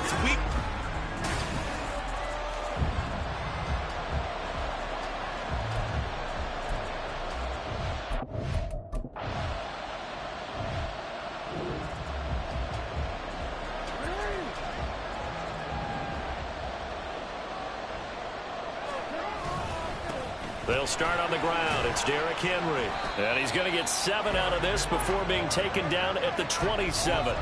defense. Weak. They'll start on the ground. It's Derrick Henry. And he's going to get 7 out of this before being taken down at the 27.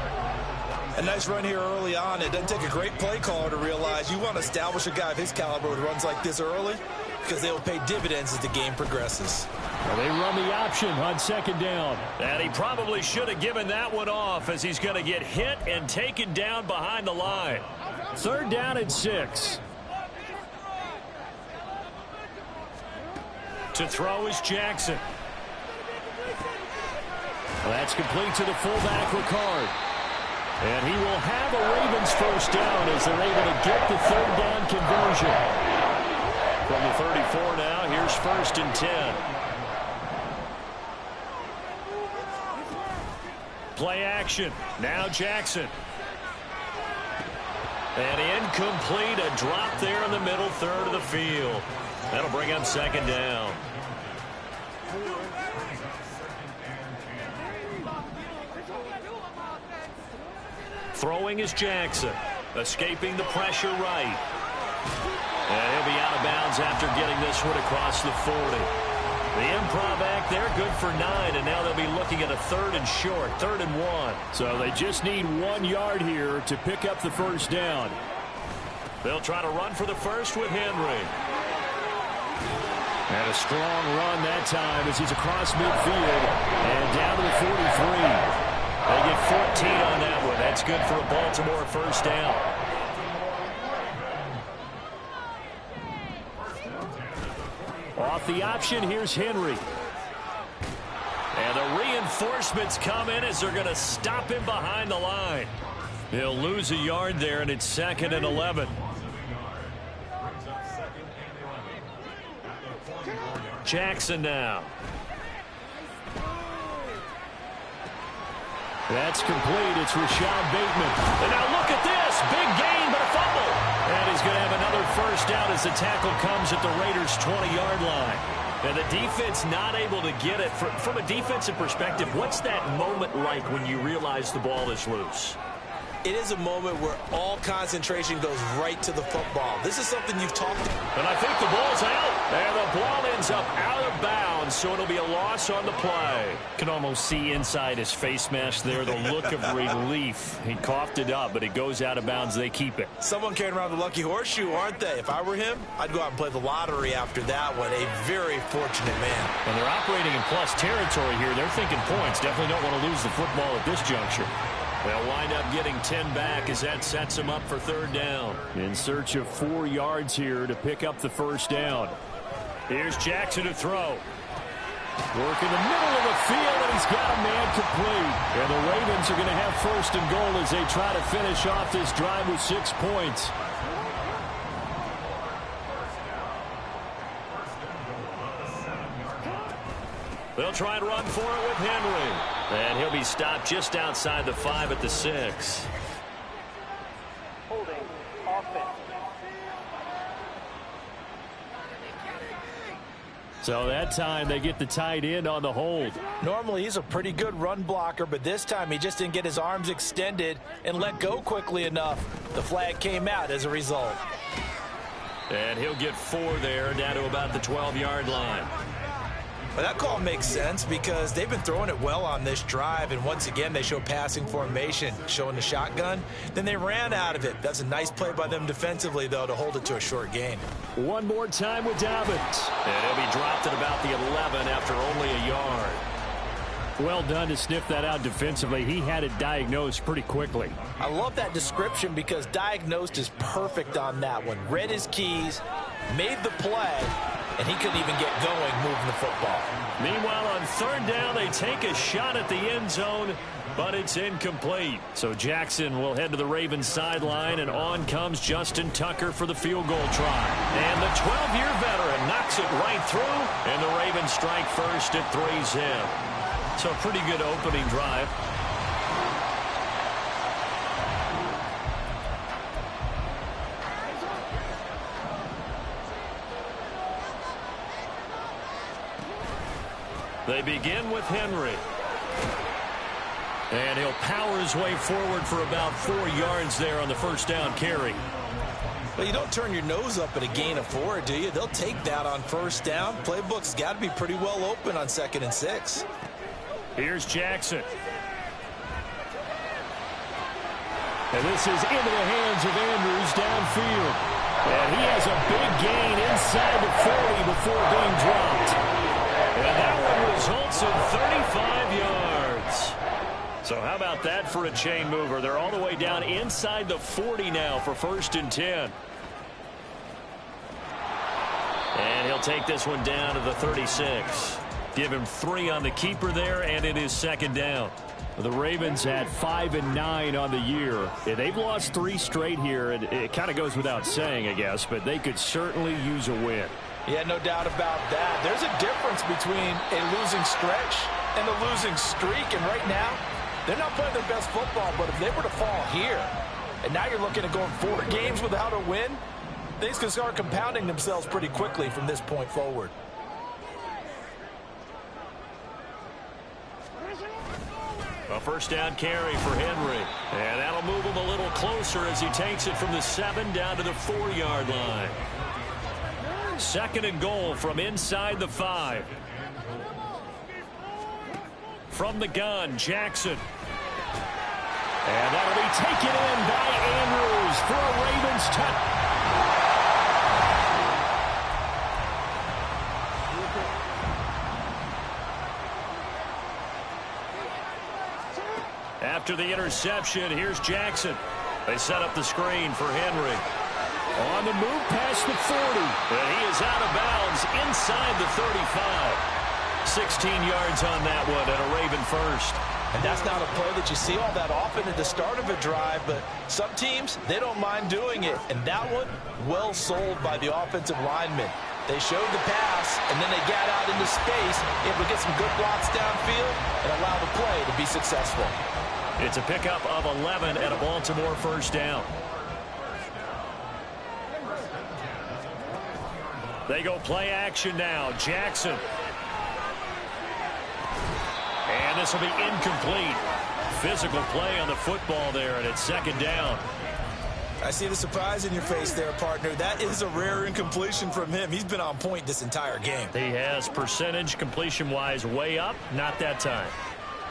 A nice run here early on. It doesn't take a great play caller to realize you want to establish a guy of his caliber with runs like this early because they will pay dividends as the game progresses. Well, they run the option on second down. And he probably should have given that one off as he's going to get hit and taken down behind the line. 3rd down and 6. To throw is Jackson. Well, that's complete to the fullback, Ricard. And he will have a Ravens first down as they're able to get the 3rd down conversion. From the 34 now, here's 1st and 10. Play action. Now Jackson. And incomplete. A drop there in the middle third of the field. That'll bring him 2nd down. Throwing is Jackson. Escaping the pressure right. And he'll be out of bounds after getting this one across the 40. The improv act there, good for 9, and now they'll be looking at a 3rd and short, 3rd and 1. So they just need 1 yard here to pick up the first down. They'll try to run for the first with Henry. And a strong run that time as he's across midfield and down to the 43. They get 14 on that one. That's good for a Baltimore first down. Off the option, here's Henry. And the reinforcements come in as they're going to stop him behind the line. He'll lose a yard there, and it's 2nd and 11. Jackson now. That's complete. It's Rashad Bateman. And now look at this. Big gain, but a fumble. And he's going to have another first down as the tackle comes at the Raiders' 20-yard line. And the defense not able to get it. From a defensive perspective, what's that moment like when you realize the ball is loose? It is a moment where all concentration goes right to the football. This is something you've talked about. And I think the ball's out. And the ball ends up out of bounds, so it'll be a loss on the play. Can almost see inside his face mask there, the look of relief. He coughed it up, but it goes out of bounds. They keep it. Someone carrying around the lucky horseshoe, aren't they? If I were him, I'd go out and play the lottery after that one. A very fortunate man. And they're operating in plus territory here. They're thinking points. Definitely don't want to lose the football at this juncture. They'll wind up getting 10 back as that sets them up for 3rd down. In search of 4 yards here to pick up the first down. Here's Jackson to throw. Work in the middle of the field, and he's got a man complete. And the Ravens are going to have 1st and goal as they try to finish off this drive with 6 points. They'll try and run for it with Henry. And he'll be stopped just outside the 5 at the 6. Holding offense. So that time they get the tight end on the hold. Normally he's a pretty good run blocker, but this time he just didn't get his arms extended and let go quickly enough. The flag came out as a result. And he'll get 4 there, down to about the 12-yard line. Well, that call makes sense because they've been throwing it well on this drive, and once again they show passing formation, showing the shotgun. Then they ran out of it. That's a nice play by them defensively, though, to hold it to a short gain. One more time with Dobbins. And he'll be dropped at about the 11 after only a yard. Well done to sniff that out defensively. He had it diagnosed pretty quickly. I love that description because diagnosed is perfect on that one. Read his keys, made the play, and he couldn't even get going moving the football. Meanwhile, on 3rd down, they take a shot at the end zone, but it's incomplete. So Jackson will head to the Ravens sideline, and on comes Justin Tucker for the field goal try. And the 12-year veteran knocks it right through, and the Ravens strike first at 3-zip. So a pretty good opening drive. They begin with Henry. And he'll power his way forward for about 4 yards there on the first down carry. Well, you don't turn your nose up at a gain of 4, do you? They'll take that on first down. Playbook's got to be pretty well open on 2nd and 6. Here's Jackson. And this is into the hands of Andrews downfield. And he has a big gain inside the 40 before being dropped. And that one results in 35 yards. So how about that for a chain mover? They're all the way down inside the 40 now for 1st and 10. And he'll take this one down to the 36. Give him 3 on the keeper there, and it is 2nd down. The Ravens at 5-9 on the year. Yeah, they've lost 3 straight here, and it kind of goes without saying, I guess, but they could certainly use a win. Yeah, no doubt about that. There's a difference between a losing stretch and a losing streak, and right now, they're not playing their best football, but if they were to fall here, and now you're looking at going 4 games without a win, things can start compounding themselves pretty quickly from this point forward. A first down carry for Henry. And that'll move him a little closer as he takes it from the 7 down to the 4-yard line. 2nd and goal from inside the 5. From the gun, Jackson. And that'll be taken in by Andrews for a Ravens touchdown. After the interception, here's Jackson. They set up the screen for Henry. On the move past the 40. And he is out of bounds inside the 35. 16 yards on that one and a Raven first. And that's not a play that you see all that often at the start of a drive, but some teams, they don't mind doing it. And that one, well sold by the offensive lineman. They showed the pass, and then they got out into space, able to get some good blocks downfield and allow the play to be successful. It's a pickup of 11 and a Baltimore first down. They go play action now. Jackson. And this will be incomplete. Physical play on the football there, and it's 2nd down. I see the surprise in your face there, partner. That is a rare incompletion from him. He's been on point this entire game. He has percentage completion-wise way up. Not that time.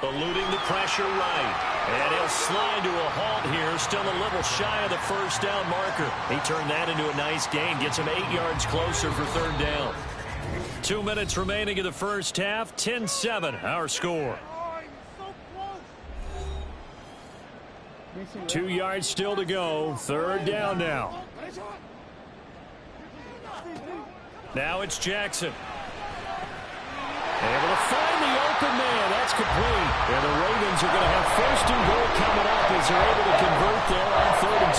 Eluding the pressure right. And he'll slide to a halt here. Still a little shy of the first down marker. He turned that into a nice gain. Gets him 8 yards closer for 3rd down. 2 minutes remaining in the first half. 10-7 our score. 2 yards still to go. 3rd down now. Now it's Jackson. Able to find the open man. That's complete. And the Ravens are going to have 1st and goal coming up as they're able to convert there on 3rd and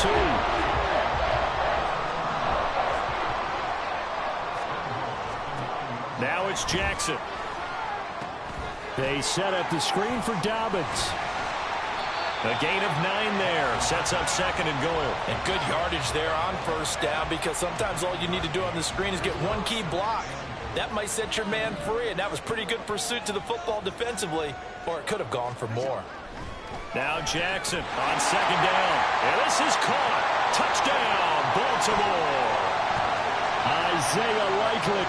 2. Now it's Jackson. They set up the screen for Dobbins. A gain of 9 there. Sets up 2nd and goal. And good yardage there on first down, because sometimes all you need to do on the screen is get one key block. That might set your man free, and that was pretty good pursuit to the football defensively, or it could have gone for more. Now Jackson on 2nd down. And this is caught. Touchdown, Baltimore. Isaiah Likely.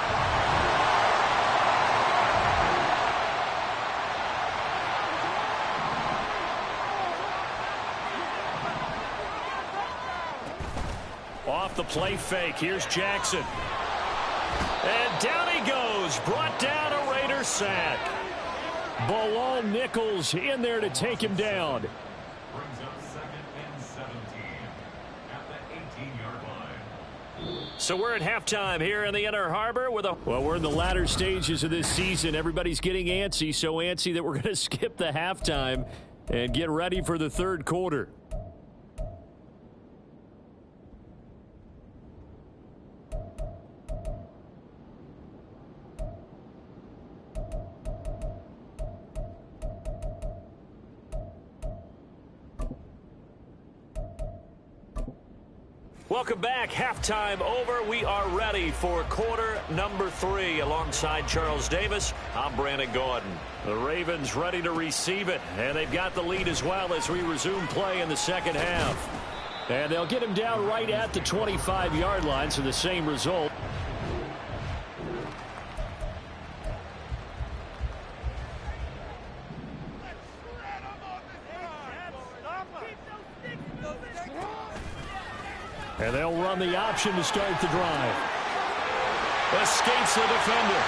Off the play fake. Here's Jackson. And down he goes. Brought down a Raider sack. Bilal Nichols in there to take him down. Brings up 2nd and 17 at the 18-yard line. So we're at halftime here in the Inner Harbor with a... Well, we're in the latter stages of this season. Everybody's getting antsy, so antsy that we're going to skip the halftime and get ready for the 3rd quarter. Welcome back. Halftime over. We are ready for quarter number 3. Alongside Charles Davis, I'm Brandon Gordon. The Ravens ready to receive it, and they've got the lead as well as we resume play in the second half. And they'll get him down right at the 25-yard line, so the same result. And they'll run the option to start the drive. Escapes the defender.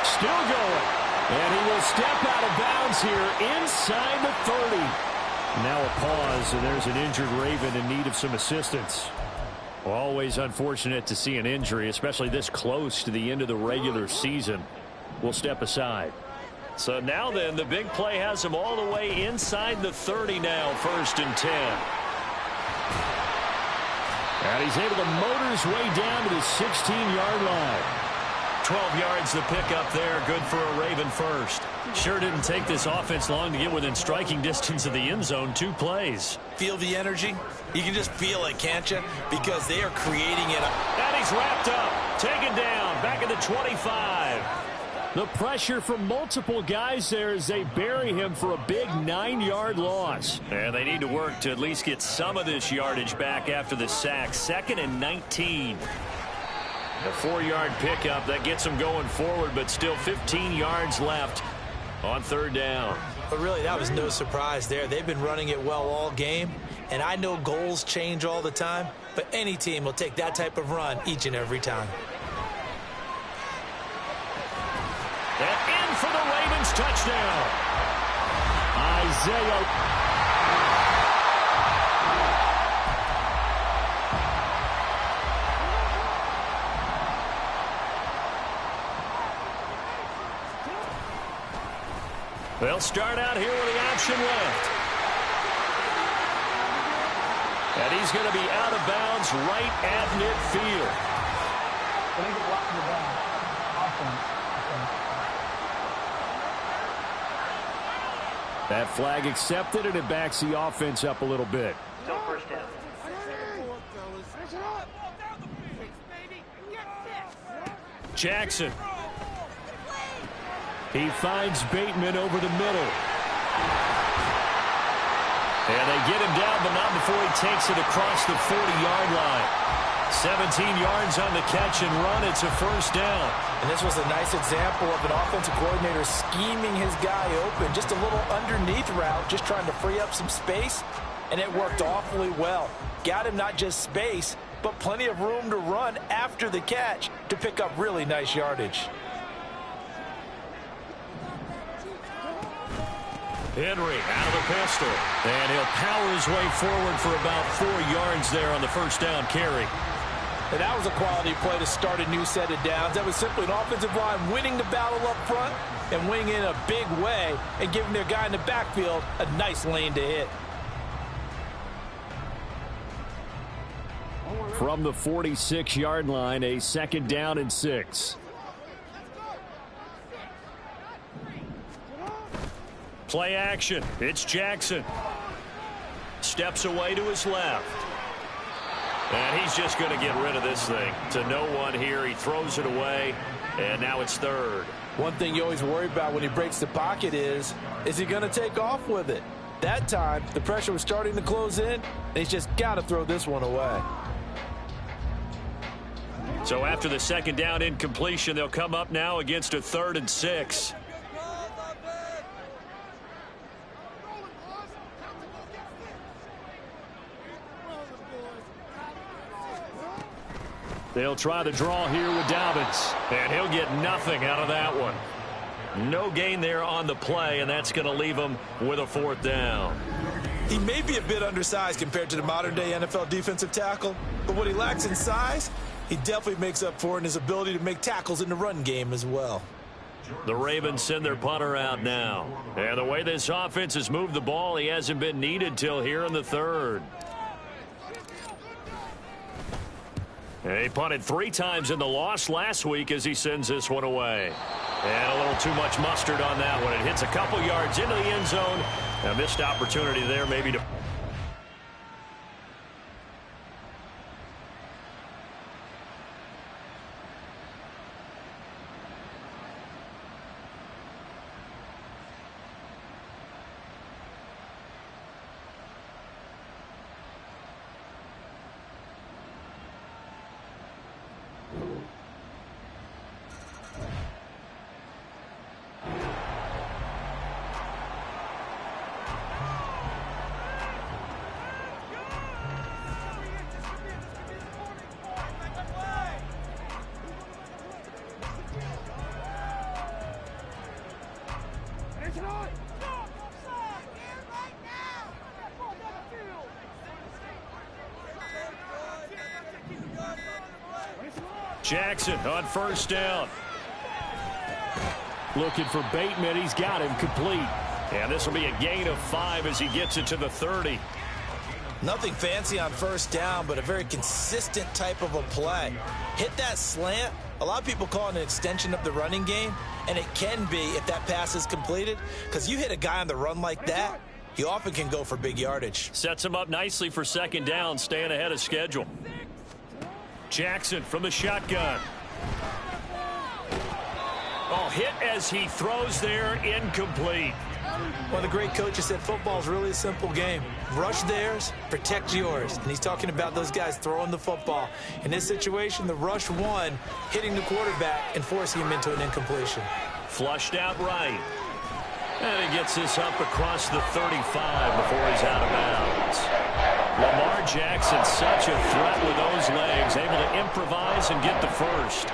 Still going. And he will step out of bounds here inside the 30. Now a pause, and there's an injured Raven in need of some assistance. Always unfortunate to see an injury, especially this close to the end of the regular season. We'll step aside. So now then, the big play has him all the way inside the 30 now, 1st and 10. And he's able to motor his way down to the 16-yard line. 12 yards to pick up there. Good for a Raven first. Sure didn't take this offense long to get within striking distance of the end zone. 2 plays. Feel the energy? You can just feel it, can't you? Because they are creating it. And he's wrapped up. Taken down. Back at the 25. The pressure from multiple guys there as they bury him for a big 9-yard loss. And they need to work to at least get some of this yardage back after the sack. 2nd and 19. A 4-yard pickup that gets them going forward, but still 15 yards left on 3rd down. But really, that was no surprise there. They've been running it well all game, and I know goals change all the time, but any team will take that type of run each and every time. And in for the Ravens touchdown. Isaiah. They'll start out here with the option left. And he's going to be out of bounds right at midfield. That flag accepted, and it backs the offense up a little bit. Still 1st down. Jackson. He finds Bateman over the middle. And they get him down, but not before he takes it across the 40-yard line. 17 yards on the catch and run. It's a 1st down. And this was a nice example of an offensive coordinator scheming his guy open. Just a little underneath route, just trying to free up some space. And it worked awfully well. Got him not just space, but plenty of room to run after the catch to pick up really nice yardage. Henry out of the pistol. And he'll power his way forward for about 4 yards there on the 1st down carry. And that was a quality play to start a new set of downs. That was simply an offensive line winning the battle up front and winning in a big way and giving their guy in the backfield a nice lane to hit. From the 46-yard line, a 2nd down and 6. Play action. It's Jackson. Steps away to his left. And he's just going to get rid of this thing. To no one here. He throws it away. And now it's 3rd. One thing you always worry about when he breaks the pocket is he going to take off with it? That time, the pressure was starting to close in, and he's just got to throw this one away. So after the 2nd down incompletion, they'll come up now against a 3rd and 6. They'll try the draw here with Dobbins. And he'll get nothing out of that one. No gain there on the play, and that's going to leave him with a 4th down. He may be a bit undersized compared to the modern-day NFL defensive tackle, but what he lacks in size, he definitely makes up for in his ability to make tackles in the run game as well. The Ravens send their punter out now. And the way this offense has moved the ball, he hasn't been needed till here in the 3rd. He punted 3 times in the loss last week as he sends this one away. And a little too much mustard on that one. It hits a couple yards into the end zone. A missed opportunity there maybe to... Jackson on first down. Looking for Bateman. He's got him complete. And this will be a gain of 5 as he gets it to the 30. Nothing fancy on first down, but a very consistent type of a play. Hit that slant. A lot of people call it an extension of the running game, and it can be if that pass is completed, because you hit a guy on the run like that, he often can go for big yardage. Sets him up nicely for second down, staying ahead of schedule. Jackson from the shotgun. Oh, hit as he throws there, incomplete. One of the great coaches said football is really a simple game. Rush theirs, protect yours. And he's talking about those guys throwing the football. In this situation, the rush won, hitting the quarterback and forcing him into an incompletion. Flushed out right. And he gets this up across the 35 before he's out of bounds. Lamar Jackson, such a threat with those legs, able to improvise and get the first.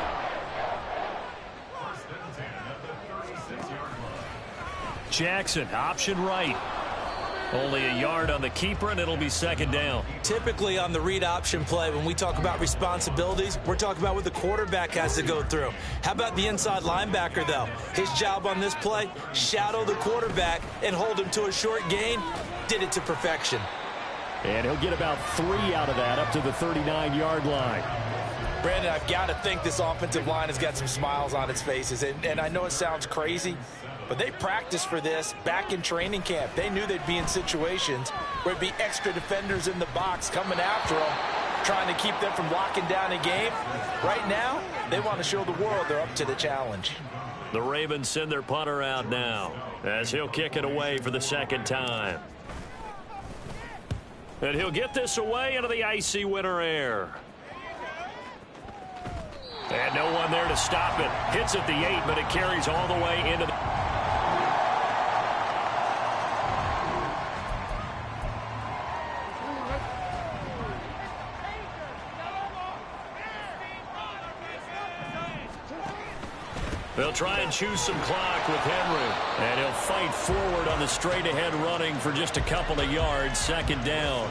Jackson, option right. Only a yard on the keeper, and it'll be second down. Typically on the read option play, when we talk about responsibilities, we're talking about what the quarterback has to go through. How about the inside linebacker, though? His job on this play, shadow the quarterback and hold him to a short gain. Did it to perfection. And he'll get about 3 out of that, up to the 39-yard line. Brandon, I've got to think this offensive line has got some smiles on its faces. And I know it sounds crazy, but they practiced for this back in training camp. They knew they'd be in situations where it'd be extra defenders in the box coming after them, trying to keep them from locking down a game. Right now, they want to show the world they're up to the challenge. The Ravens send their punter out now as he'll kick it away for the second time. And he'll get this away into the icy winter air. And no one there to stop it. Hits at the 8, but it carries all the way into the... They'll try and choose some clock with Henry. And he'll fight forward on the straight-ahead running for just a couple of yards. Second down.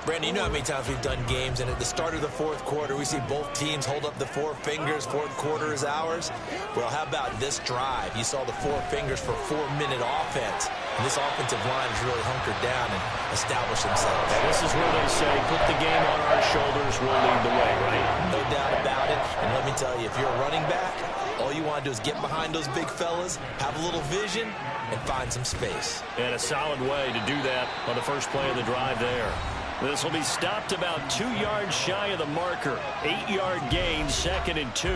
Brandon, you know how many times we've done games, and at the start of the fourth quarter, we see both teams hold up the 4 fingers. Fourth quarter is ours. Well, how about this drive? You saw the 4 fingers for 4-minute offense. And this offensive line has really hunkered down and established themselves. And this is where they say, put the game on our shoulders, we'll lead the way, right? No doubt about it. And let me tell you, if you're a running back, all you want to do is get behind those big fellas, have a little vision, and find some space. And a solid way to do that on the first play of the drive there. This will be stopped about 2 yards shy of the marker. 8-yard gain, second and 2.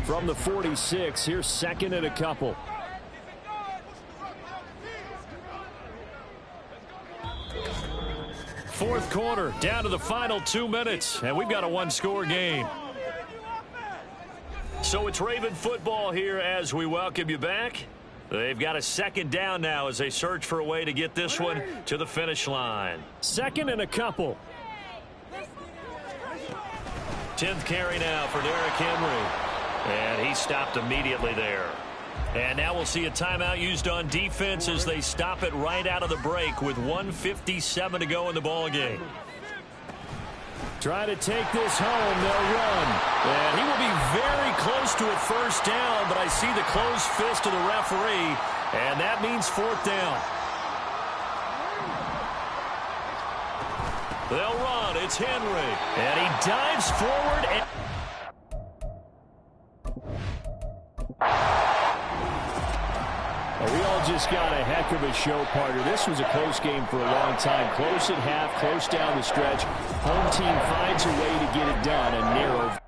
From the 46, here's second and a couple. Fourth quarter, down to the final 2 minutes, and we've got a 1-score game. So it's Raven football here as we welcome you back. They've got a second down now as they search for a way to get this one to the finish line. Second and a couple. 10th carry now for Derrick Henry. And he stopped immediately there. And now we'll see a timeout used on defense as they stop it right out of the break with 1:57 to go in the ballgame. Trying to take this home, they'll run. And he will be very close to a first down, but I see the closed fist of the referee, and that means fourth down. They'll run. It's Henry. And he dives forward. And we all just got a heck of a show, partner. This was a close game for a long time. Close at half, close down the stretch. Home team finds a way to get it done. A narrow.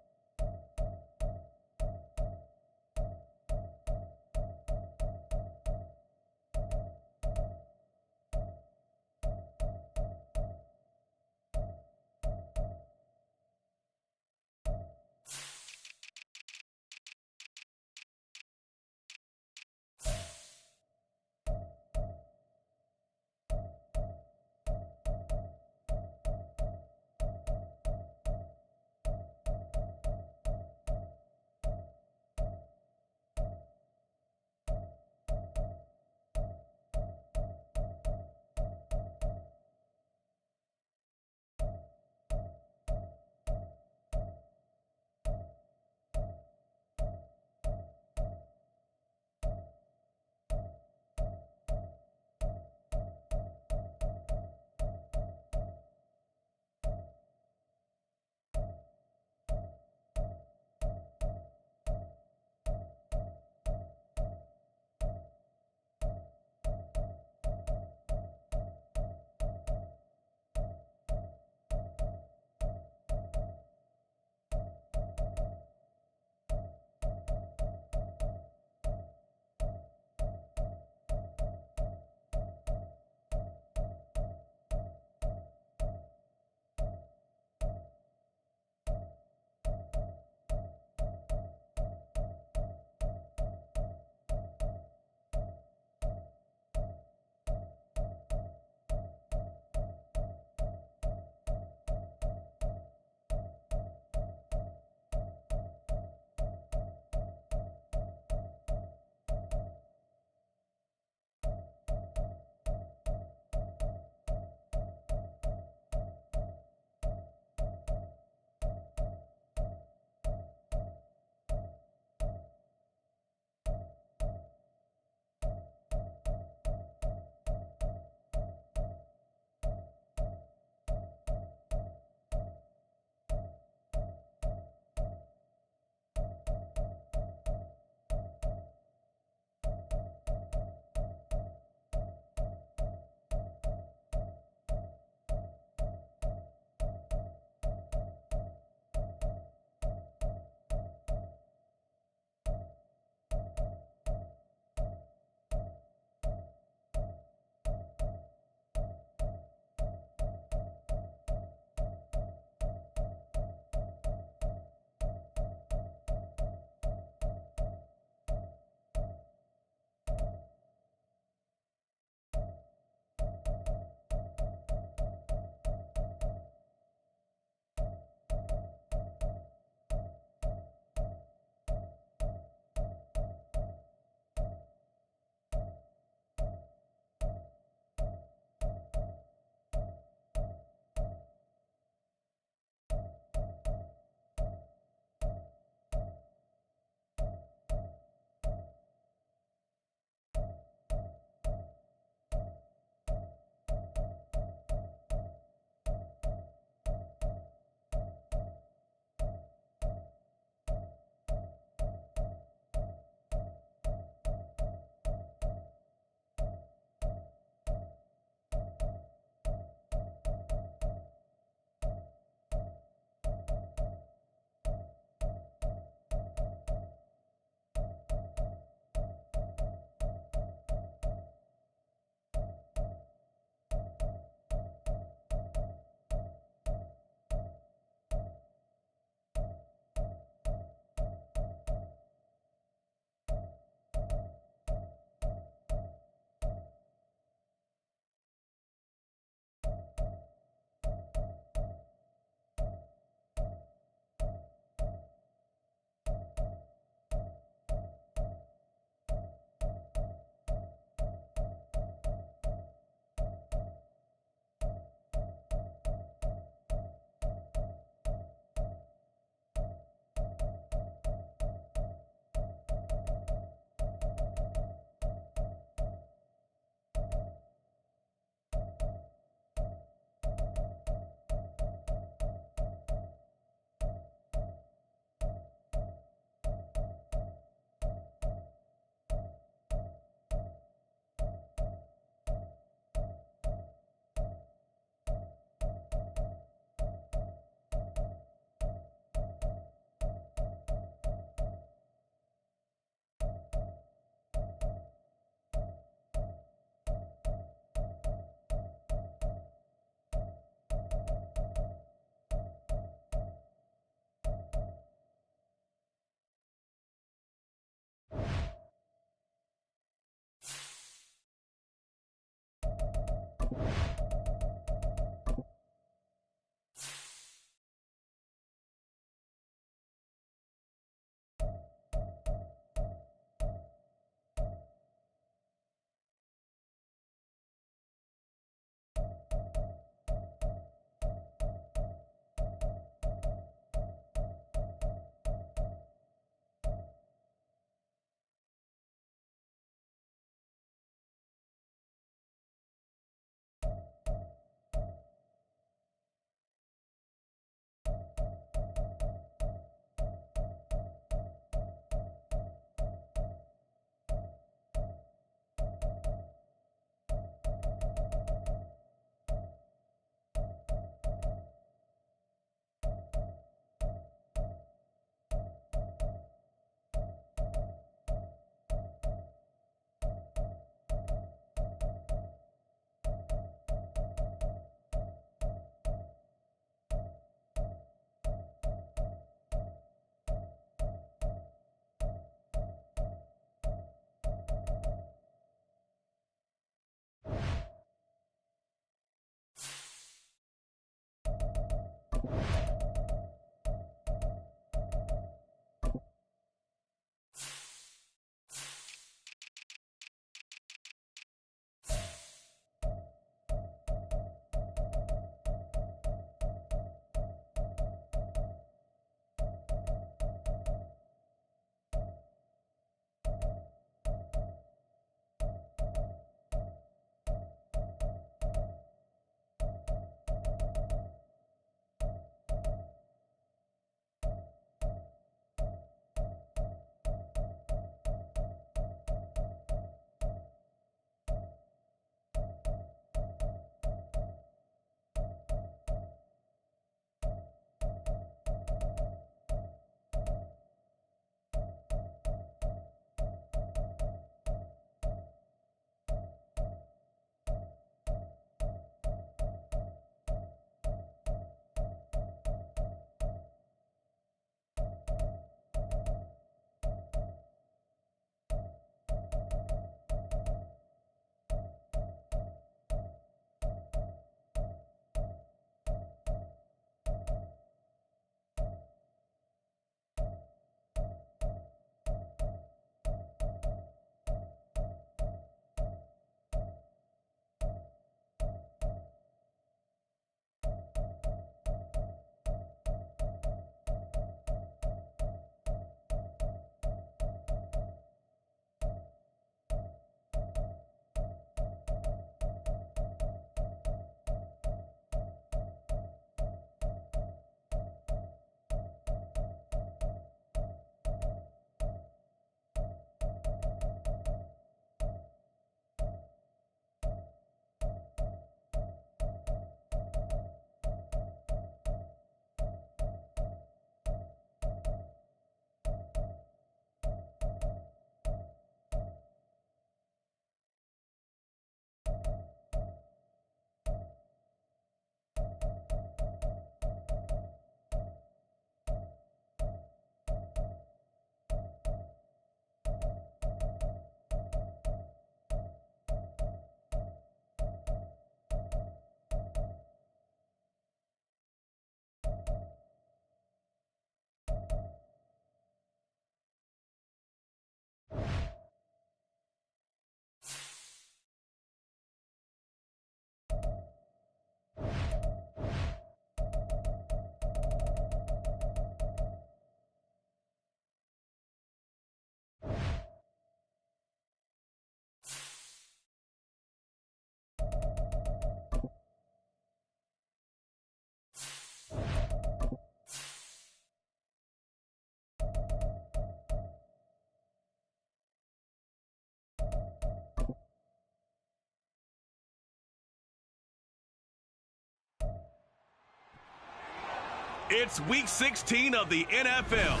It's Week 16 of the NFL,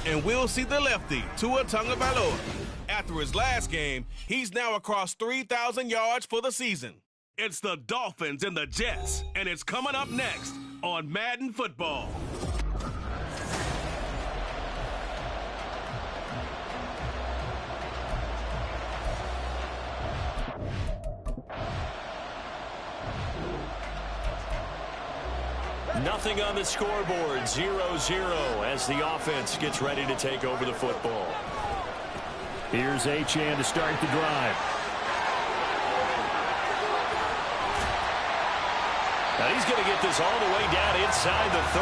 and we'll see the lefty, Tua Tagovailoa. After his last game, he's now across 3,000 yards for the season. It's the Dolphins and the Jets, and it's coming up next on Madden Football. Nothing on the scoreboard, 0-0 as the offense gets ready to take over the football. Here's Achane to start the drive. Now he's going to get this all the way down inside the 35.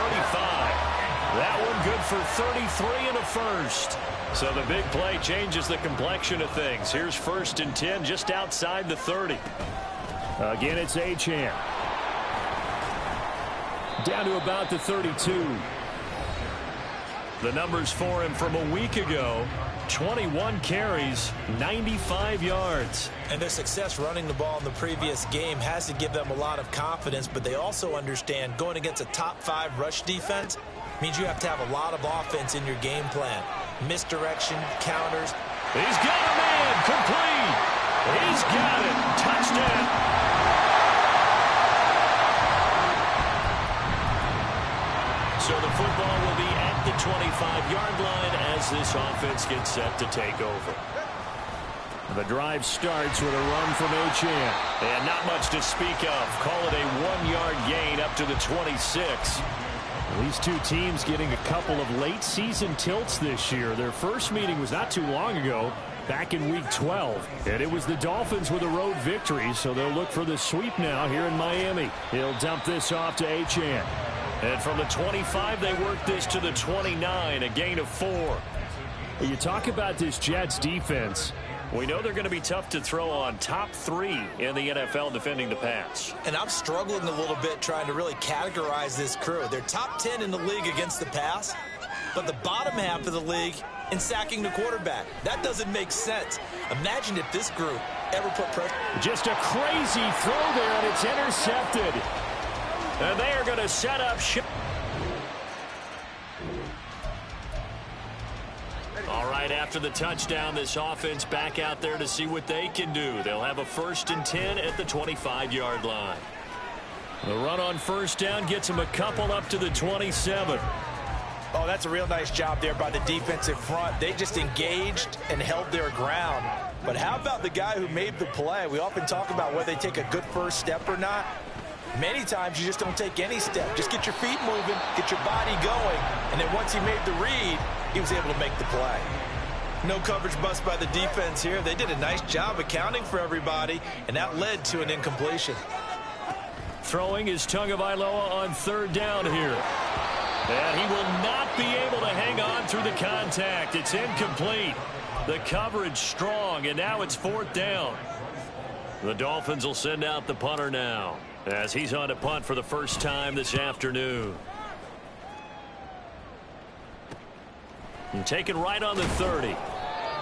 That one good for 33 and a first. So the big play changes the complexion of things. Here's 1st and 10 just outside the 30. Again, it's Achane. Down to about the 32. The numbers for him from a week ago: 21 carries, 95 yards. And their success running the ball in the previous game has to give them a lot of confidence, but they also understand going against a top 5 rush defense means you have to have a lot of offense in your game plan. Misdirection, counters. He's got a man, complete. He's got it, touchdown. So the football will be at the 25-yard line as this offense gets set to take over. The drive starts with a run from Achane. And not much to speak of. Call it a 1-yard gain up to the 26. These two teams getting a couple of late season tilts this year. Their first meeting was not too long ago, back in Week 12. And it was the Dolphins with a road victory, so they'll look for the sweep now here in Miami. He'll dump this off to Achane. And from the 25, they work this to the 29, a gain of 4. You talk about this Jets defense. We know they're going to be tough to throw on. Top 3 in the NFL defending the pass. And I'm struggling a little bit trying to really categorize this crew. They're top 10 in the league against the pass, but the bottom half of the league in sacking the quarterback. That doesn't make sense. Imagine if this group ever put pressure. Just a crazy throw there, and it's intercepted. And they are going to set up. All right, after the touchdown, this offense back out there to see what they can do. They'll have a 1st and 10 at the 25-yard line. The run on 1st down gets them a couple up to the 27. Oh, that's a real nice job there by the defensive front. They just engaged and held their ground. But how about the guy who made the play? We often talk about whether they take a good first step or not. Many times you just don't take any step. Just get your feet moving, get your body going, and then once he made the read, he was able to make the play. No coverage bust by the defense here. They did a nice job accounting for everybody, and that led to an incompletion. Throwing is Tagovailoa on 3rd down here. And he will not be able to hang on through the contact. It's incomplete. The coverage strong, and now it's 4th down. The Dolphins will send out the punter now, as he's on to punt for the first time this afternoon. And taken right on the 30.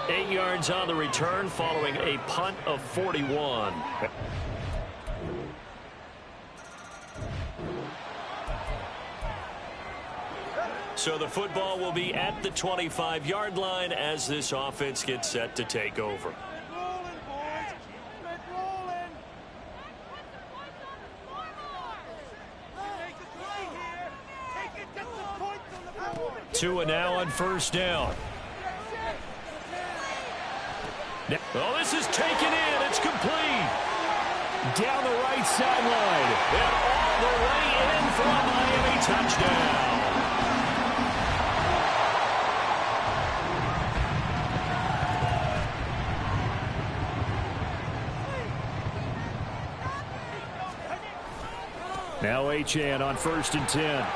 8 yards on the return following a punt of 41. So the football will be at the 25-yard line as this offense gets set to take over. 2 and now on 1st down. Oh, this is taken in. It's complete. Down the right sideline. And all the way in for a Miami touchdown. Now Achane on 1st and 10.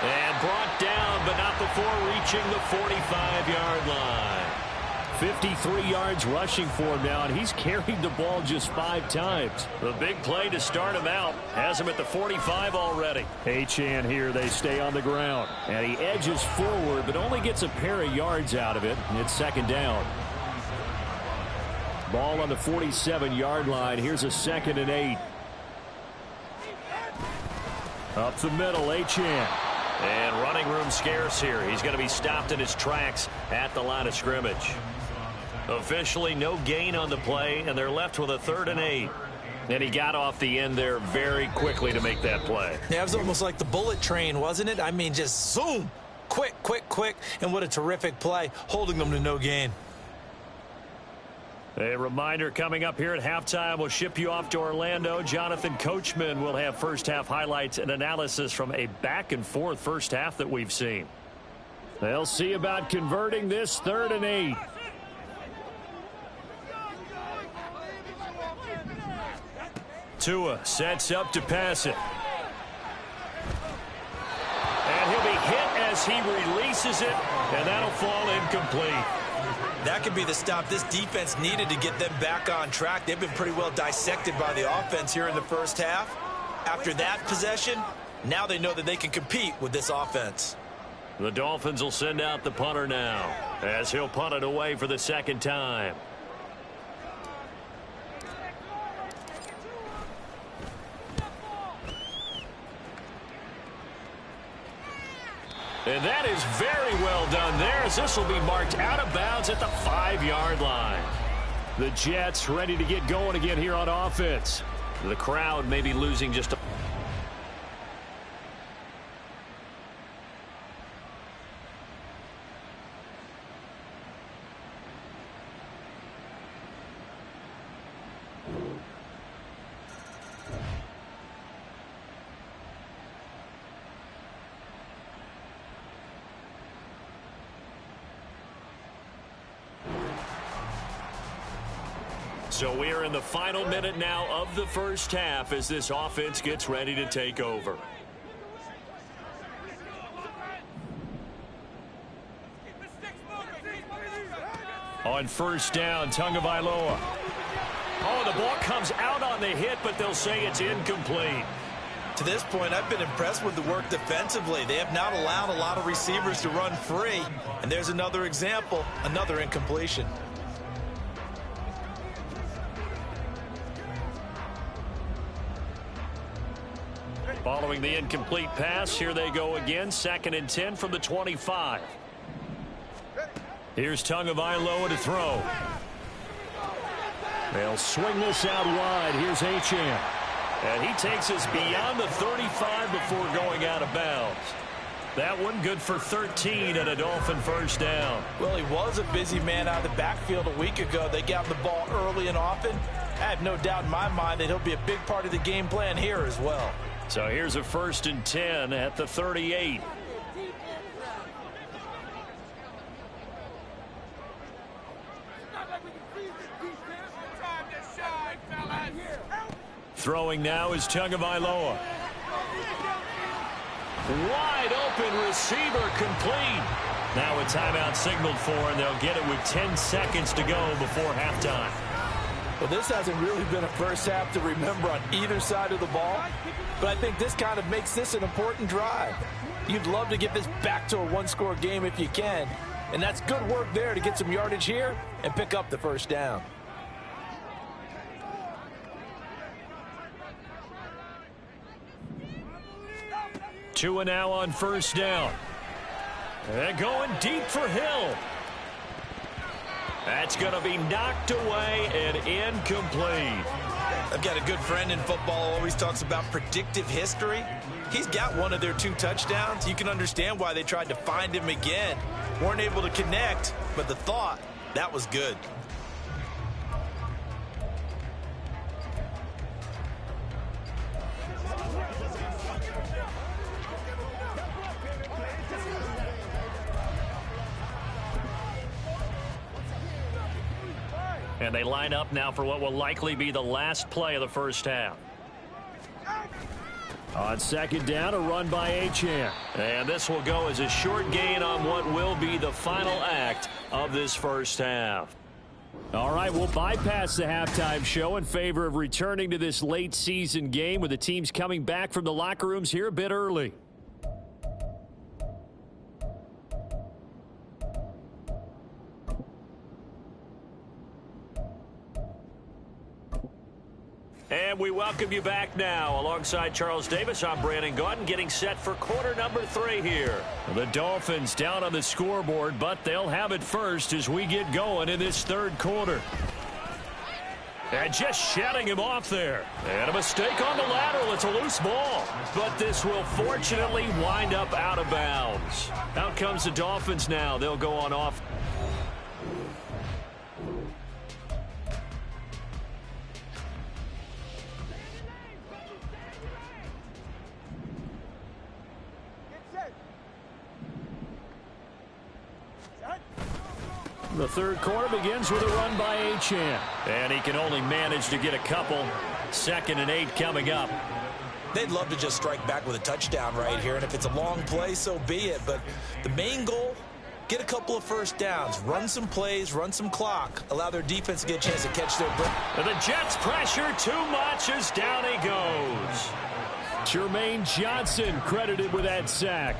And brought down, but not before reaching the 45-yard line. 53 yards rushing for him now, and he's carried the ball just 5 times. The big play to start him out has him at the 45 already. Achane here, they stay on the ground. And he edges forward, but only gets a pair of yards out of it. It's 2nd down. Ball on the 47-yard line. Here's a 2nd and 8. Up the middle, Achane. And running room scarce here. He's going to be stopped in his tracks at the line of scrimmage. Officially no gain on the play, and they're left with a 3rd and 8. And he got off the end there very quickly to make that play. Yeah, it was almost like the bullet train, wasn't it? I mean, just zoom. Quick, quick, quick. And what a terrific play, holding them to no gain. A reminder coming up here at halftime. We'll ship you off to Orlando. Jonathan Coachman will have first-half highlights and analysis from a back-and-forth first half that we've seen. They'll see about converting this 3rd and 8. Tua sets up to pass it. And he'll be hit as he releases it, and that'll fall incomplete. That could be the stop this defense needed to get them back on track. They've been pretty well dissected by the offense here in the first half. After that possession, now they know that they can compete with this offense. The Dolphins will send out the punter now as he'll punt it away for the 2nd time. And that is very well done there, as this will be marked out of bounds at the 5-yard line. The Jets ready to get going again here on offense. The crowd may be losing just a... So we are in the final minute now of the first half as this offense gets ready to take over. On first down, Tagovailoa. Oh, the ball comes out on the hit, but they'll say it's incomplete. To this point, I've been impressed with the work defensively. They have not allowed a lot of receivers to run free. And there's another example, another incompletion. Following the incomplete pass, here they go again. 2nd and 10 from the 25. Here's Tagovailoa to throw. They'll swing this out wide. Here's Achane. And he takes us beyond the 35 before going out of bounds. That one good for 13 and a Dolphin first down. Well, he was a busy man out of the backfield a week ago. They got him the ball early and often. I have no doubt in my mind that he'll be a big part of the game plan here as well. So here's a 1st and 10 at the 38. Throwing now is Tagovailoa. Wide open receiver complete. Now a timeout signaled for, and they'll get it with 10 seconds to go before halftime. Well, this hasn't really been a first half to remember on either side of the ball, but I think this kind of makes this an important drive. You'd love to get this back to a one-score game if you can, and that's good work there to get some yardage here and pick up the first down. Tua now on first down. And going deep for Hill. That's going to be knocked away and incomplete. I've got a good friend in football who always talks about predictive history. He's got one of their 2 touchdowns. You can understand why they tried to find him again. Weren't able to connect, but the thought, that was good. And they line up now for what will likely be the last play of the first half. On 2nd down, a run by Achane. And this will go as a short gain on what will be the final act of this first half. All right, we'll bypass the halftime show in favor of returning to this late season game with the teams coming back from the locker rooms here a bit early. And we welcome you back now. Alongside Charles Davis, I'm Brandon Gaudin, getting set for quarter number 3 here. The Dolphins down on the scoreboard, but they'll have it first as we get going in this third quarter. And just shutting him off there. And a mistake on the lateral. It's a loose ball. But this will fortunately wind up out of bounds. Out comes the Dolphins now. They'll go on off. The third quarter begins with a run by Achane. And he can only manage to get a couple. 2nd and 8 coming up. They'd love to just strike back with a touchdown right here, and if it's a long play, so be it. But the main goal, get a couple of first downs, run some plays, run some clock, allow their defense to get a chance to catch their breath. And the Jets pressure too much as down he goes. Jermaine Johnson credited with that sack.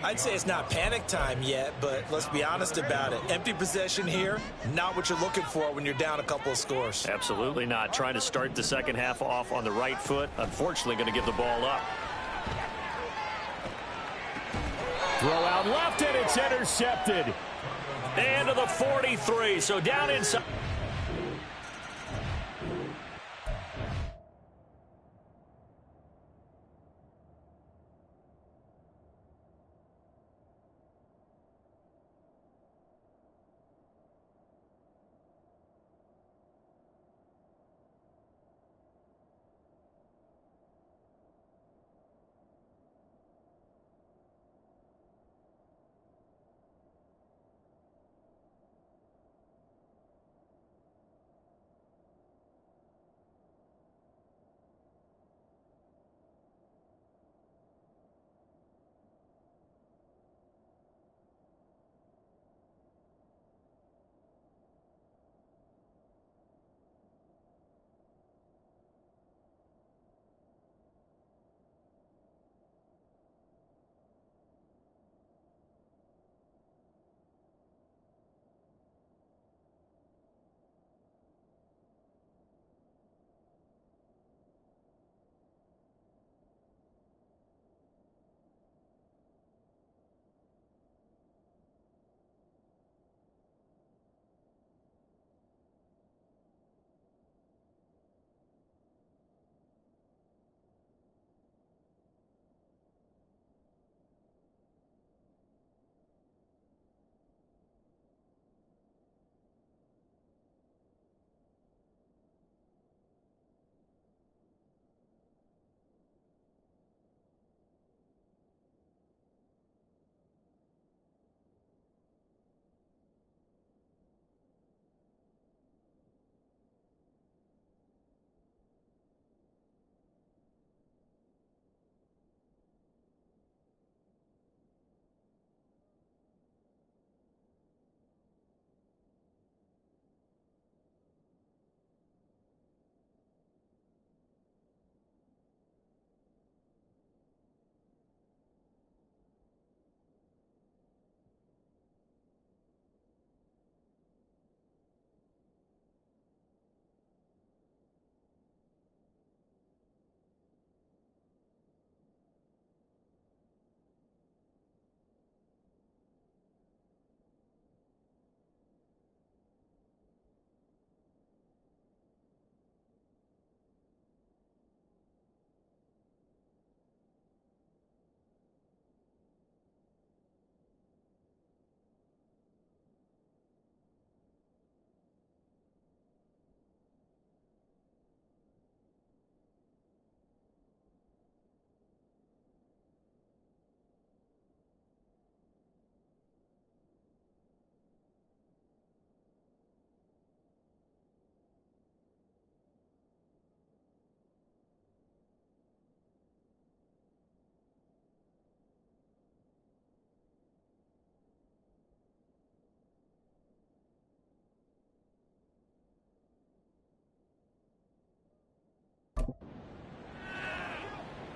I'd say it's not panic time yet, but let's be honest about it. Empty possession here, not what you're looking for when you're down a couple of scores. Absolutely not. Trying to start the second half off on the right foot. Unfortunately, going to give the ball up. Throw out left, and it's intercepted. And to the 43, so down inside.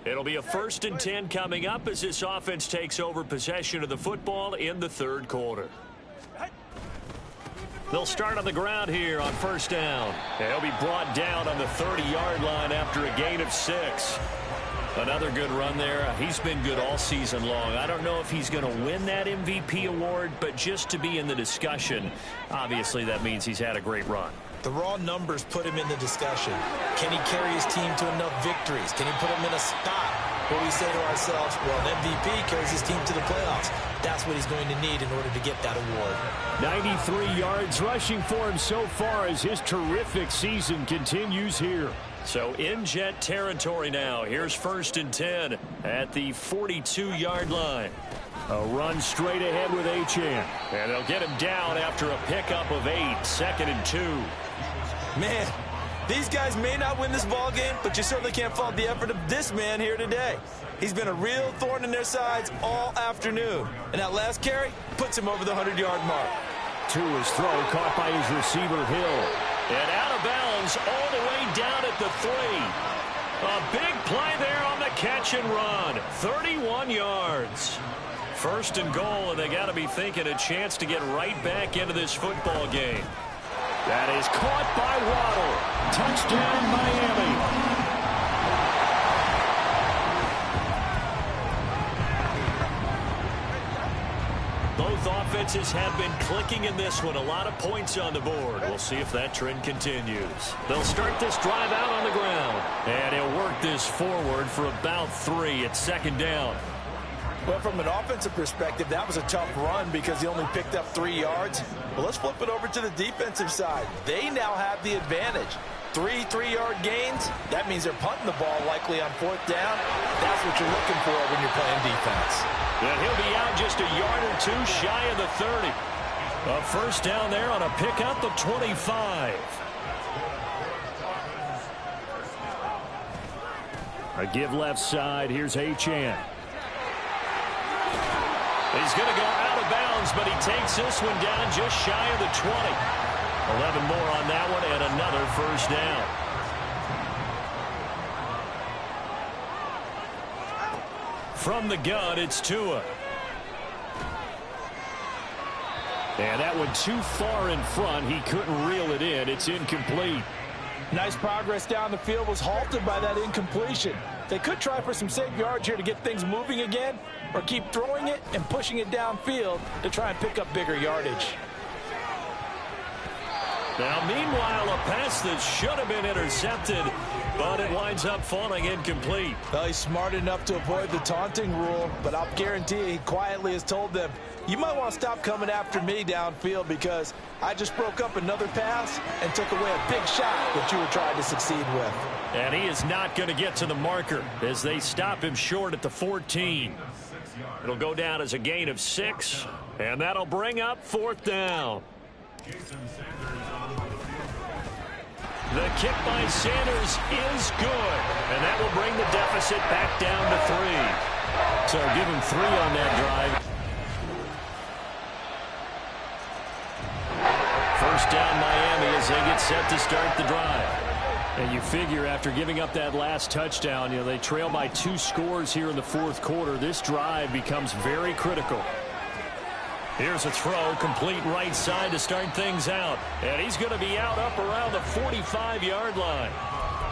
It'll be a 1st and 10 coming up as this offense takes over possession of the football in the third quarter. They'll start on the ground here on first down. And he'll be brought down on the 30-yard line after a gain of 6. Another good run there. He's been good all season long. I don't know if he's going to win that MVP award, but just to be in the discussion, obviously that means he's had a great run. The raw numbers put him in the discussion. Can he carry his team to enough victories? Can he put them in a spot where we say to ourselves, well, an MVP carries his team to the playoffs. That's what he's going to need in order to get that award. 93 yards rushing for him so far as his terrific season continues here. So in Jet territory now. Here's first and 10 at the 42-yard line. A run straight ahead with Achane. And they'll get him down after a pickup of 8, second and 2. Man, these guys may not win this ball game, but you certainly can't fault the effort of this man here today. He's been a real thorn in their sides all afternoon. And that last carry puts him over the 100-yard mark. To his throw, caught by his receiver, Hill. And out of bounds all the way down at the 3. A big play there on the catch and run. 31 yards. First and goal, and they got to be thinking a chance to get right back into this football game. That is caught by Waddle. Touchdown, Miami. Both offenses have been clicking in this one. A lot of points on the board. We'll see if that trend continues. They'll start this drive out on the ground. And he'll work this forward for about 3. It's second down. Well, from an offensive perspective, that was a tough run because he only picked up 3 yards. Well, let's flip it over to the defensive side. They now have the advantage. 3 3-yard gains. That means they're punting the ball likely on 4th down. That's what you're looking for when you're playing defense. And he'll be out just a yard or 2 shy of the 30. A first down there on a pickup of 25. A give left side. Here's Achane. He's going to go out of bounds, but he takes this one down just shy of the 20. 11 more on that one and another first down. From the gun, it's Tua. And that one too far in front. He couldn't reel it in. It's incomplete. Nice progress down the field was halted by that incompletion. They could try for some safe yards here to get things moving again, or keep throwing it and pushing it downfield to try and pick up bigger yardage. Now, meanwhile, a pass that should have been intercepted, but it winds up falling incomplete. Well, he's smart enough to avoid the taunting rule, but I'll guarantee he quietly has told them, you might want to stop coming after me downfield because I just broke up another pass and took away a big shot that you were trying to succeed with. And he is not going to get to the marker as they stop him short at the 14. It'll go down as a gain of 6, and that'll bring up 4th down. The kick by Sanders is good, and that will bring the deficit back down to 3. So give him 3 on that drive. First down Miami as they get set to start the drive. And you figure after giving up that last touchdown, they trail by 2 scores here in the 4th quarter. This drive becomes very critical. Here's a throw, complete right side to start things out. And he's going to be out up around the 45-yard line.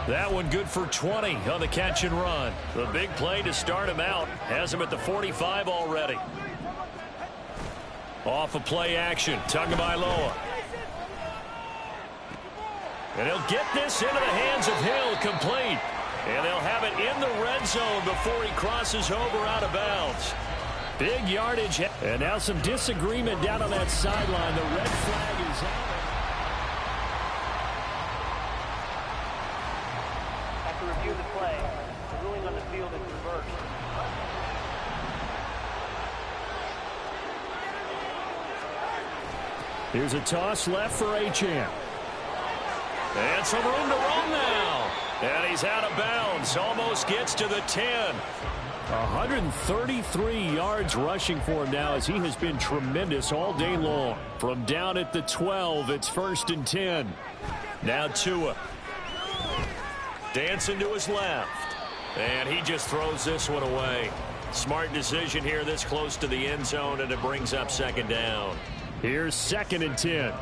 That one good for 20 on the catch and run. The big play to start him out has him at the 45 already. Off of play action, Tagovailoa. And he'll get this into the hands of Hill, complete. And they'll have it in the red zone before he crosses over out of bounds. Big yardage. And now some disagreement down on that sideline. The red flag is out. After review the play, the ruling on the field is reversed. Here's a toss left for Achane. And some room to run now. And he's out of bounds. Almost gets to the 10. 133 yards rushing for him now as he has been tremendous all day long. From down at the 12, it's first and 10. Now Tua. Dancing to his left. And he just throws this one away. Smart decision here this close to the end zone, and it brings up second down. Here's second and 10.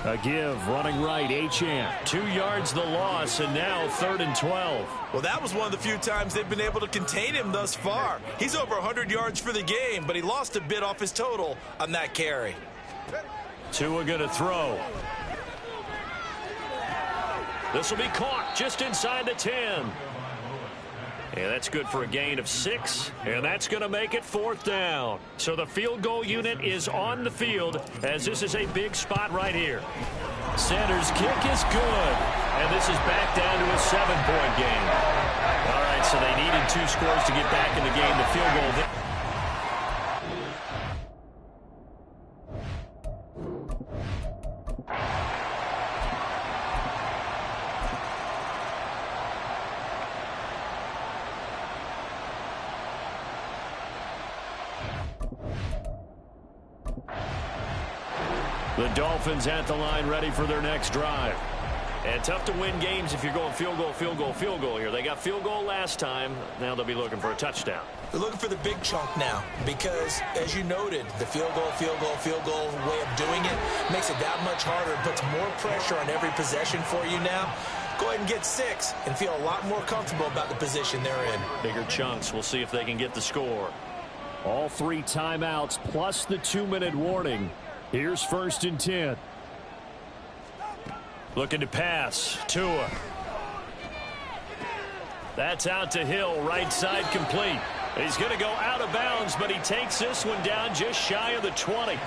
A give, running right, Achane. 2 yards the loss, and now 3rd and 12. Well, that was one of the few times they've been able to contain him thus far. He's over 100 yards for the game, but he lost a bit off his total on that carry. Tua going to throw. This will be caught just inside the 10. And that's good for a gain of 6, and that's going to make it 4th down. So the field goal unit is on the field, as this is a big spot right here. Center's kick is good, and this is back down to a 7-point game. All right, so they needed 2 scores to get back in the game. The field goal. The Dolphins at the line, ready for their next drive. And tough to win games if you're going field goal, field goal, field goal here. They got field goal last time. Now they'll be looking for a touchdown. They're looking for the big chunk now because, as you noted, the field goal way of doing it makes it that much harder and puts more pressure on every possession for you now. Go ahead and get 6 and feel a lot more comfortable about the position they're in. Bigger chunks. We'll see if they can get the score. All 3 timeouts plus the 2-minute warning. Here's 1st and 10. Looking to pass. Tua. That's out to Hill. Right side complete. He's going to go out of bounds, but he takes this one down just shy of the 20.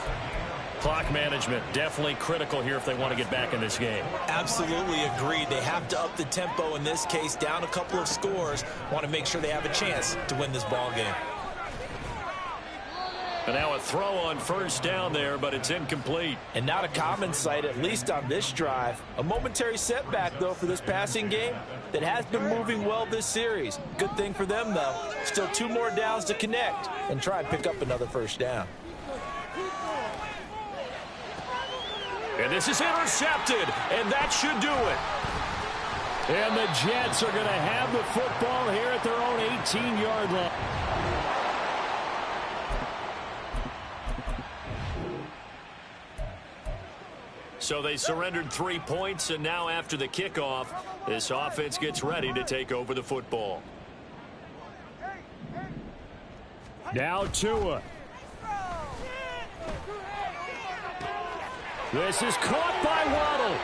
Clock management definitely critical here if they want to get back in this game. Absolutely agreed. They have to up the tempo in this case, down a couple of scores. Want to make sure they have a chance to win this ball game. And now a throw on 1st down there, but it's incomplete. And not a common sight, at least on this drive. A momentary setback, though, for this passing game that has been moving well this series. Good thing for them, though. Still 2 more downs to connect and try and pick up another 1st down. And this is intercepted, and that should do it. And the Jets are going to have the football here at their own 18-yard line. So they surrendered 3 points, and now after the kickoff, this offense gets ready to take over the football. Now Tua. This is caught by Waddle.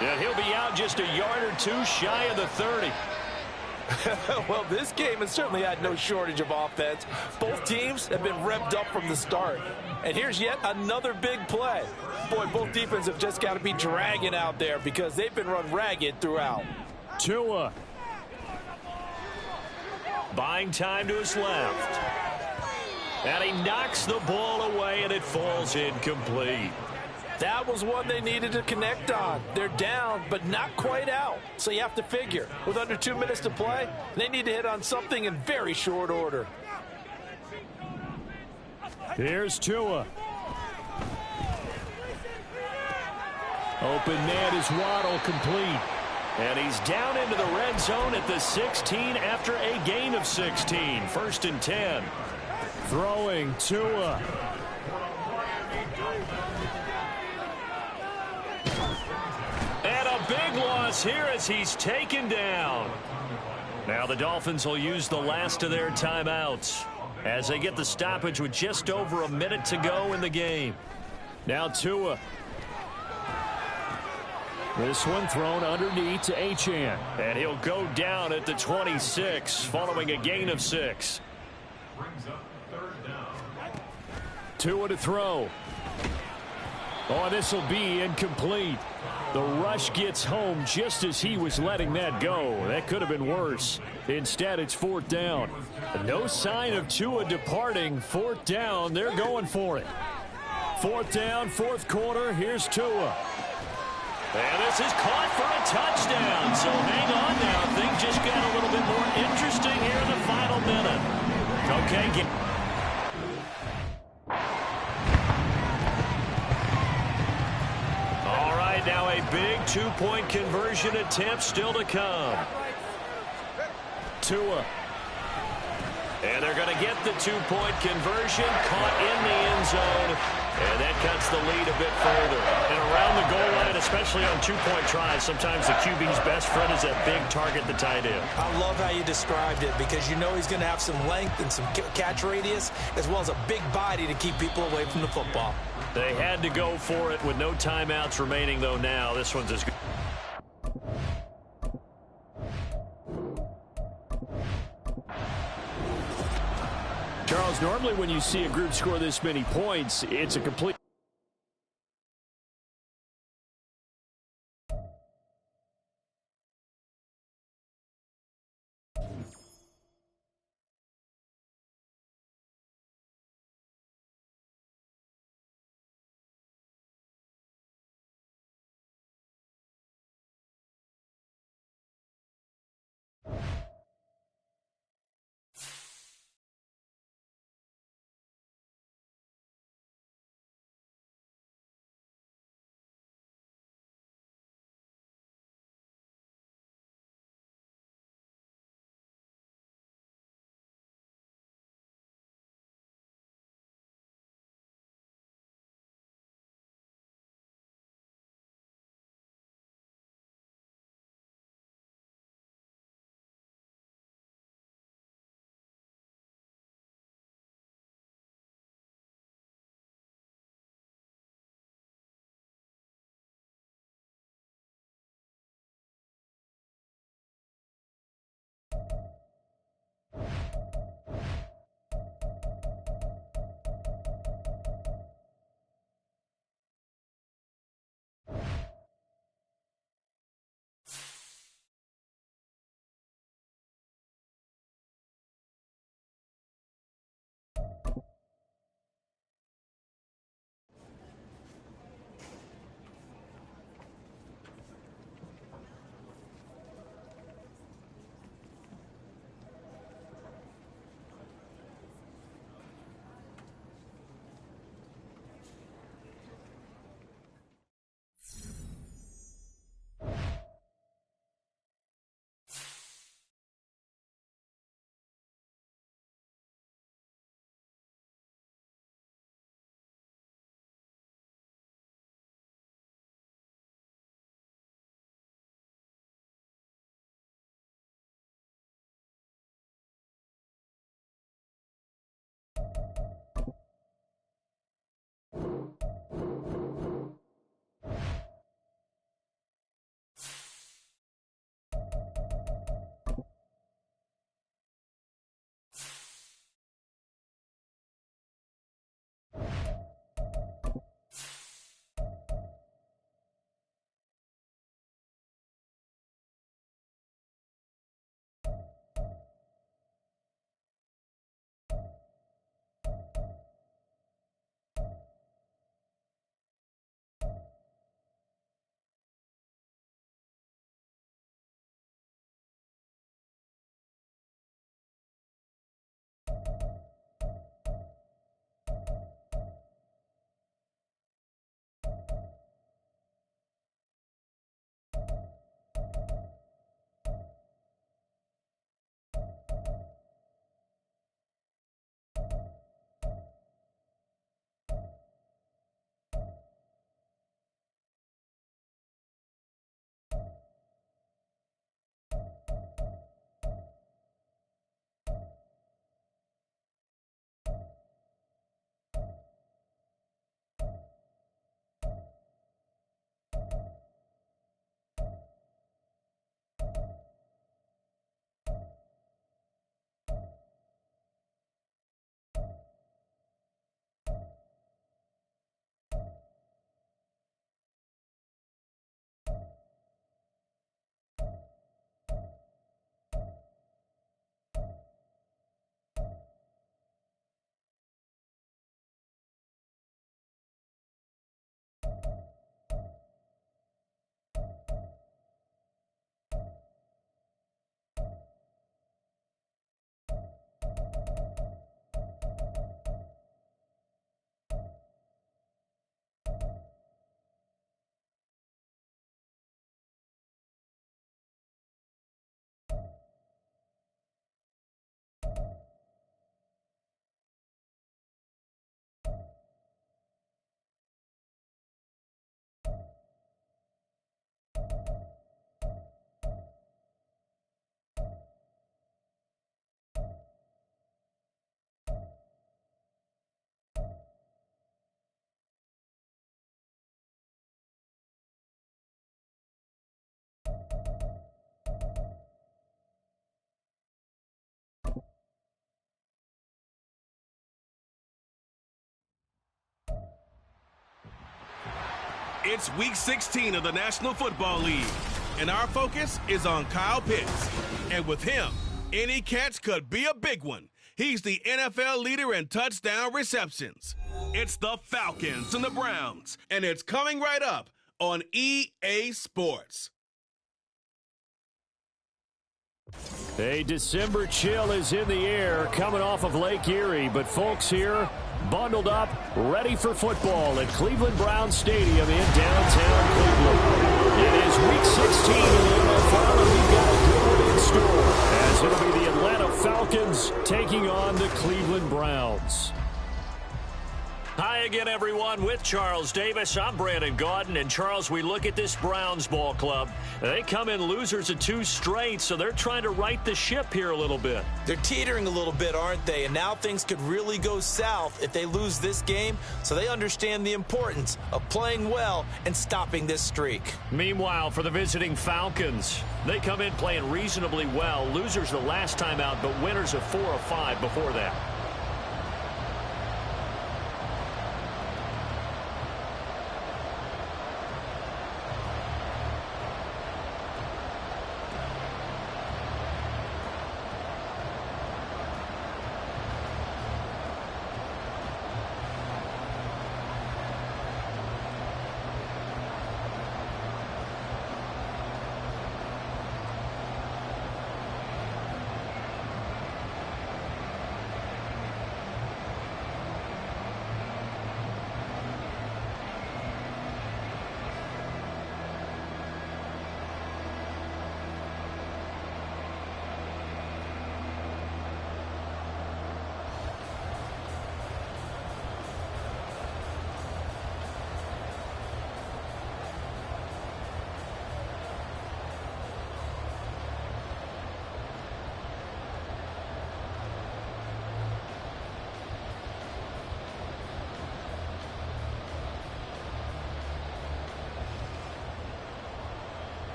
And he'll be out just a yard or 2 shy of the 30. Well, this game has certainly had no shortage of offense. Both teams have been revved up from the start. And here's yet another big play. Boy, both defenses have just got to be dragging out there because they've been run ragged throughout. Tua. Buying time to his left. And he knocks the ball away, and it falls incomplete. That was one they needed to connect on. They're down, but not quite out. So you have to figure, with under 2 minutes to play, they need to hit on something in very short order. Here's Tua. Open man is Waddle, complete. And he's down into the red zone at the 16 after a gain of 16. 1st and 10. Throwing Tua. And a big loss here as he's taken down. Now the Dolphins will use the last of their timeouts as they get the stoppage with just over a minute to go in the game. Now Tua. This one thrown underneath to Achane. And he'll go down at the 26 following a gain of 6. Tua to throw. Oh, this will be incomplete. The rush gets home just as he was letting that go. That could have been worse. Instead, it's 4th down. No sign of Tua departing. 4th down. They're going for it. 4th down, 4th quarter. Here's Tua. And this is caught for a touchdown. So hang on now. Things just got a little bit more interesting here in the final minute. Okay, all right, now a big 2-point conversion attempt still to come. Tua. And they're going to get the two-point conversion, caught in the end zone, and that cuts the lead a bit further. And around the goal line, especially on two-point tries, sometimes the QB's best friend is that big target, the tight end. I love how you described it because you know he's going to have some length and some catch radius as well as a big body to keep people away from the football. They had to go for it with no timeouts remaining, though, now. This one's as good. Charles, normally when you see a group score this many points, it's a complete It's Week 16 of the National Football League, and our focus is on Kyle Pitts. And with him, any catch could be a big one. He's the NFL leader in touchdown receptions. It's the Falcons and the Browns, and it's coming right up on EA Sports. A December chill is in the air coming off of Lake Erie, but folks here bundled up, ready for football at Cleveland Browns Stadium in downtown Cleveland. It is Week 16 in the NFL, and we've got a good one in store, as it'll be the Atlanta Falcons taking on the Cleveland Browns. Hi again, everyone. With Charles Davis, I'm Brandon Gaudin. And, Charles, we look at this Browns ball club. They come in losers of 2 straight, so they're trying to right the ship here a little bit. They're teetering a little bit, aren't they? And now things could really go south if they lose this game, so they understand the importance of playing well and stopping this streak. Meanwhile, for the visiting Falcons, they come in playing reasonably well. Losers the last time out, but winners of 4 of 5 before that.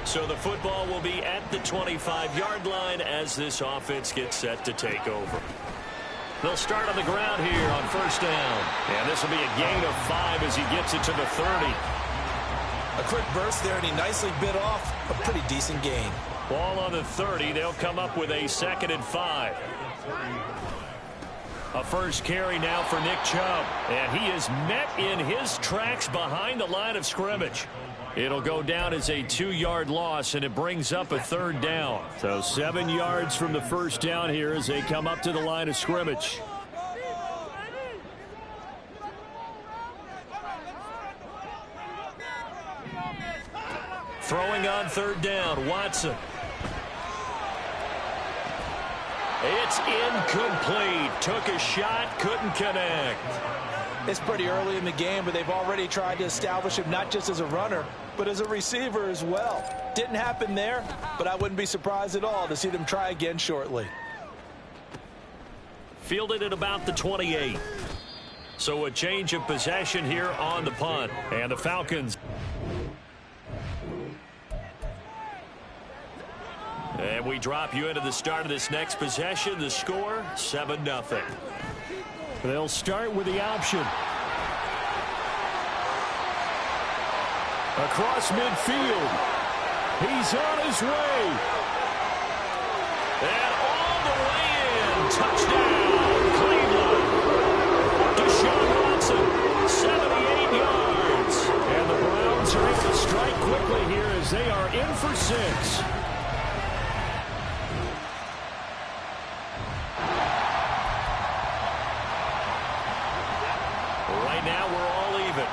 So the football will be at the 25-yard line as this offense gets set to take over. They'll start on the ground here on first down. And this will be a gain of 5 as he gets it to the 30. A quick burst there, and he nicely bit off a pretty decent gain. Ball on the 30. They'll come up with a 2nd and 5. A first carry now for Nick Chubb. And he is met in his tracks behind the line of scrimmage. It'll go down as a 2-yard loss, and it brings up a 3rd down. So 7 yards from the first down here as they come up to the line of scrimmage. Throwing on 3rd down, Watson. It's incomplete. Took a shot, couldn't connect. It's pretty early in the game, but they've already tried to establish him not just as a runner, but as a receiver as well. Didn't happen there, but I wouldn't be surprised at all to see them try again shortly. Fielded at about the 28. So a change of possession here on the punt. And the Falcons. And we drop you into the start of this next possession. The score, 7-0. They'll start with the option. Across midfield. He's on his way. And all the way in. Touchdown, Cleveland. Deshaun Watson, 78 yards. And the Browns are able to strike quickly here as they are in for 6.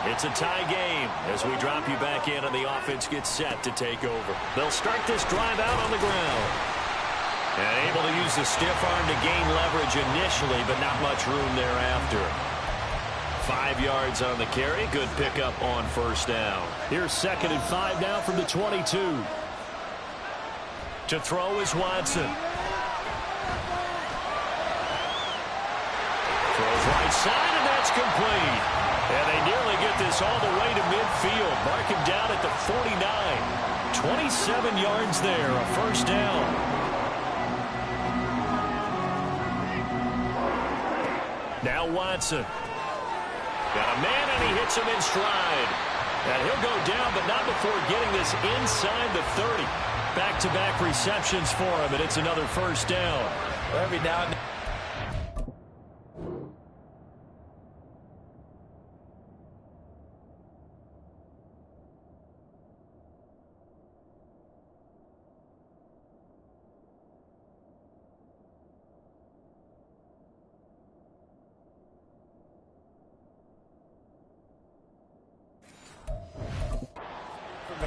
It's a tie game as we drop you back in and the offense gets set to take over. They'll start this drive out on the ground. And able to use the stiff arm to gain leverage initially, but not much room thereafter. 5 yards on the carry. Good pickup on first down. Here's 2nd and 5 now from the 22. To throw is Watson. Throws right side, and that's complete. And they nearly get this all the way to midfield. Mark him down at the 49. 27 yards there, a first down. Now Watson. Got a man, and he hits him in stride. And he'll go down, but not before getting this inside the 30. Back-to-back receptions for him, and it's another first down. Every now and then.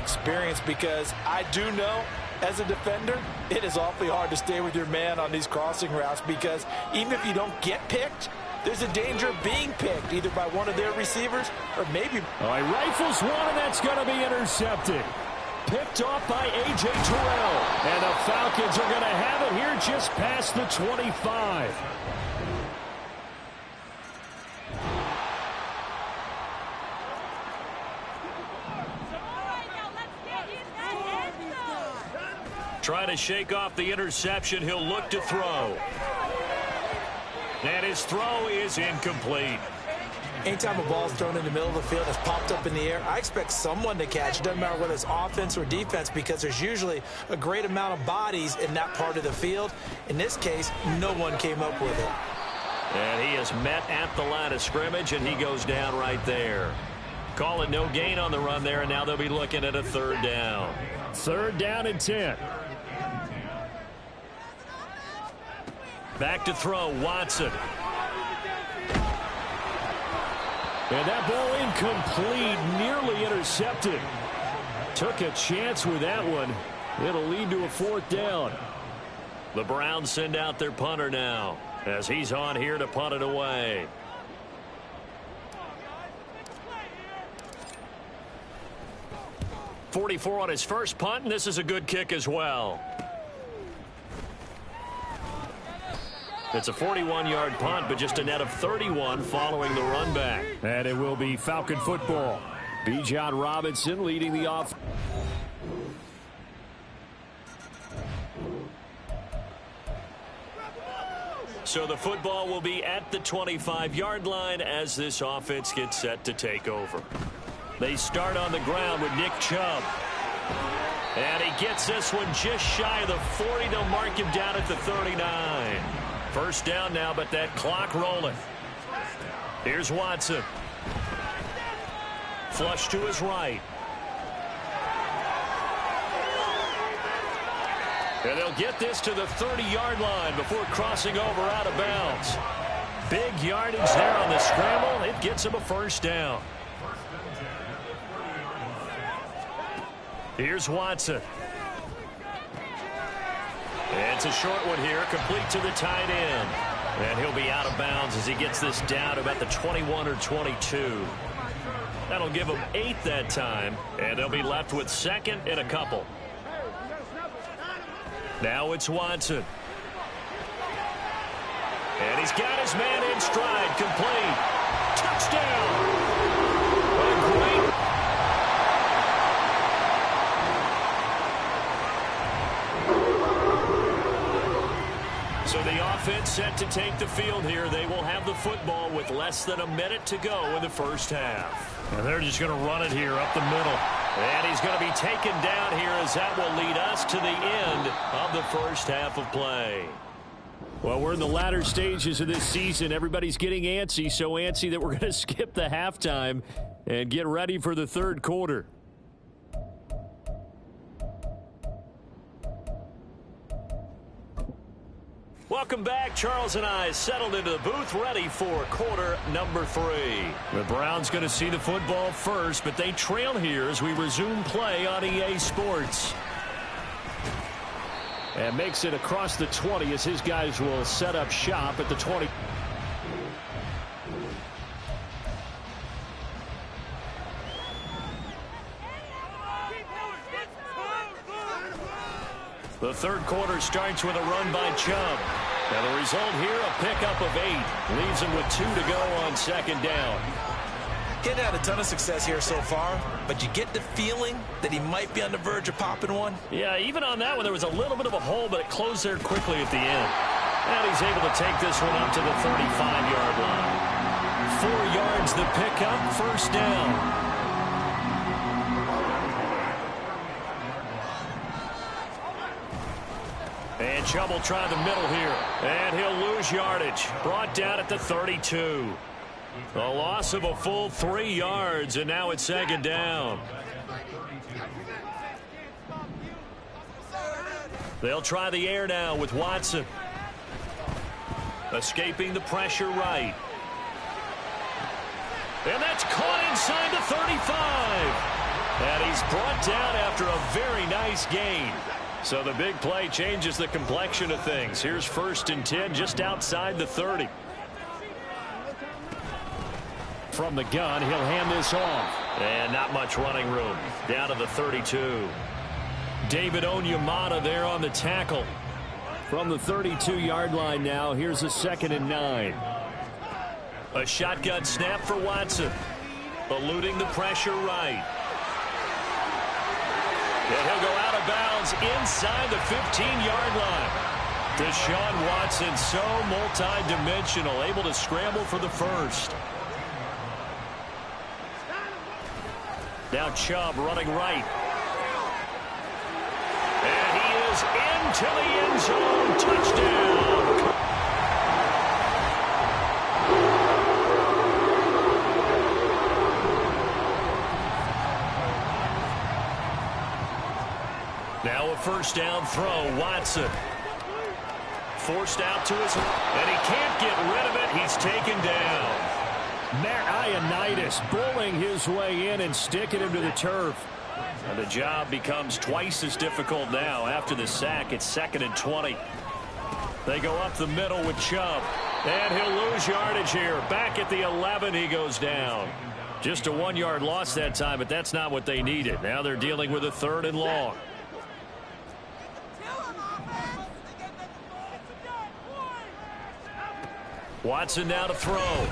Experience, because I do know as a defender it is awfully hard to stay with your man on these crossing routes, because even if you don't get picked, there's a danger of being picked either by one of their receivers or maybe. Oh, he rifles one, and that's going to be intercepted. Picked off by A.J. Terrell, and the Falcons are going to have it here just past the 25. Trying to shake off the interception. He'll look to throw. And his throw is incomplete. Anytime a ball's thrown in the middle of the field, it's popped up in the air, I expect someone to catch. It doesn't matter whether it's offense or defense, because there's usually a great amount of bodies in that part of the field. In this case, no one came up with it. And he is met at the line of scrimmage, and he goes down right there. Call it no gain on the run there, and now they'll be looking at a 3rd down. 3rd down and 10. Back to throw, Watson. And that ball incomplete, nearly intercepted. Took a chance with that one. It'll lead to a 4th down. The Browns send out their punter now as he's on here to punt it away. .44 on his first punt, and this is a good kick as well. It's a 41-yard punt, but just a net of 31 following the run back. And it will be Falcon football. Bijan Robinson leading the off. So the football will be at the 25-yard line as this offense gets set to take over. They start on the ground with Nick Chubb. And he gets this one just shy of the 40. They'll mark him down at the 39. First down now, but that clock rolling. Here's Watson. Flush to his right. And they'll get this to the 30-yard line before crossing over out of bounds. Big yardage there on the scramble. It gets him a first down. Here's Watson. And it's a short one here, complete to the tight end. And he'll be out of bounds as he gets this down about the 21 or 22. That'll give them 8 that time, and they'll be left with second and a couple. Now it's Watson. And he's got his man in stride, complete. Touchdown! What a great... So the offense set to take the field here. They will have the football with less than a minute to go in the first half. And they're just going to run it here up the middle. And he's going to be taken down here as that will lead us to the end of the first half of play. Well, we're in the latter stages of this season. Everybody's getting antsy, so antsy that we're going to skip the halftime and get ready for the third quarter. Welcome back. Charles and I settled into the booth ready for quarter number 3. The Browns going to see the football first, but they trail here as we resume play on EA Sports. And makes it across the 20 as his guys will set up shop at the 20. The third quarter starts with a run by Chubb. And the result here, a pickup of 8. Leaves him with 2 to go on second down. He hadn't had a ton of success here so far, but you get the feeling that he might be on the verge of popping one. Yeah, even on that one, there was a little bit of a hole, but it closed there quickly at the end. And he's able to take this one up to the 35-yard line. 4 yards the pickup, first down. And Chubb will try the middle here. And he'll lose yardage. Brought down at the 32. A loss of a full 3 yards, and now it's second down. They'll try the air now with Watson. Escaping the pressure right. And that's caught inside the 35. And he's brought down after a very nice gain. So the big play changes the complexion of things. Here's first and 10 just outside the 30. From the gun, he'll hand this off. And not much running room. Down to the 32. David Onyemata there on the tackle. From the 32-yard line now, here's a 2nd and 9. A shotgun snap for Watson. Eluding the pressure right. And he'll go out of bounds inside the 15-yard line. Deshaun Watson, so multi-dimensional, able to scramble for the first. Now Chubb running right. And he is into the end zone. Touchdown. Now a first down throw. Watson. Forced out to his... And he can't get rid of it. He's taken down. Matt Ioannidis bullying his way in and sticking him to the turf. And the job becomes twice as difficult now. After the sack, it's 2nd and 20. They go up the middle with Chubb. And he'll lose yardage here. Back at the 11, he goes down. Just a 1-yard loss that time, but that's not what they needed. Now they're dealing with a 3rd and long. Watson now to throw.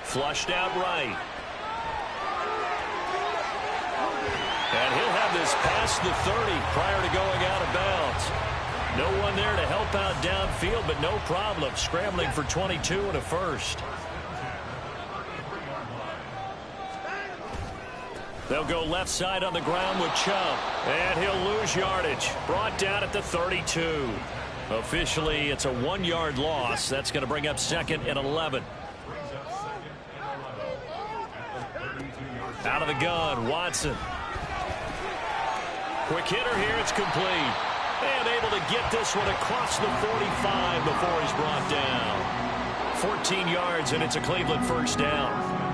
Flushed out right. And he'll have this past the 30 prior to going out of bounds. No one there to help out downfield, but no problem. Scrambling for 22 and a first. They'll go left side on the ground with Chubb. And he'll lose yardage. Brought down at the 32. Officially, it's a 1-yard loss. That's going to bring up 2nd and 11. Out of the gun, Watson. Quick hitter here, it's complete. And able to get this one across the 45 before he's brought down. 14 yards, and it's a Cleveland first down.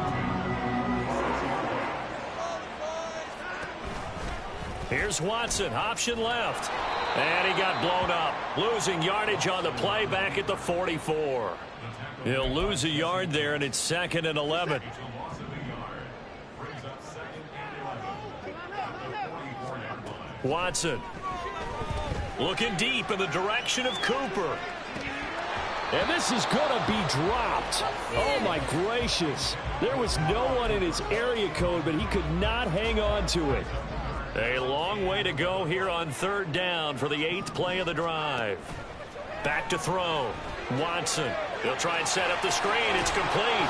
Here's Watson, option left. And he got blown up. Losing yardage on the play back at the 44. He'll lose a yard there, and it's 2nd and 11. Watson looking deep in the direction of Cooper. And this is going to be dropped. Oh, my gracious. There was no one in his area code, but he could not hang on to it. A long way to go here on 3rd down for the 8th play of the drive. Back to throw. Watson. He'll try and set up the screen. It's complete.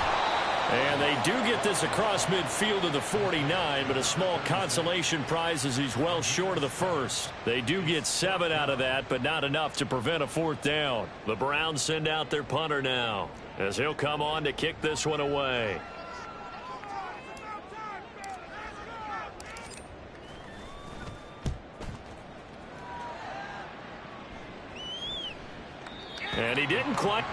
And they do get this across midfield to the 49, but a small consolation prize as he's well short of the first. They do get 7 out of that, but not enough to prevent a 4th down. The Browns send out their punter now, as he'll come on to kick this one away. And he didn't quite.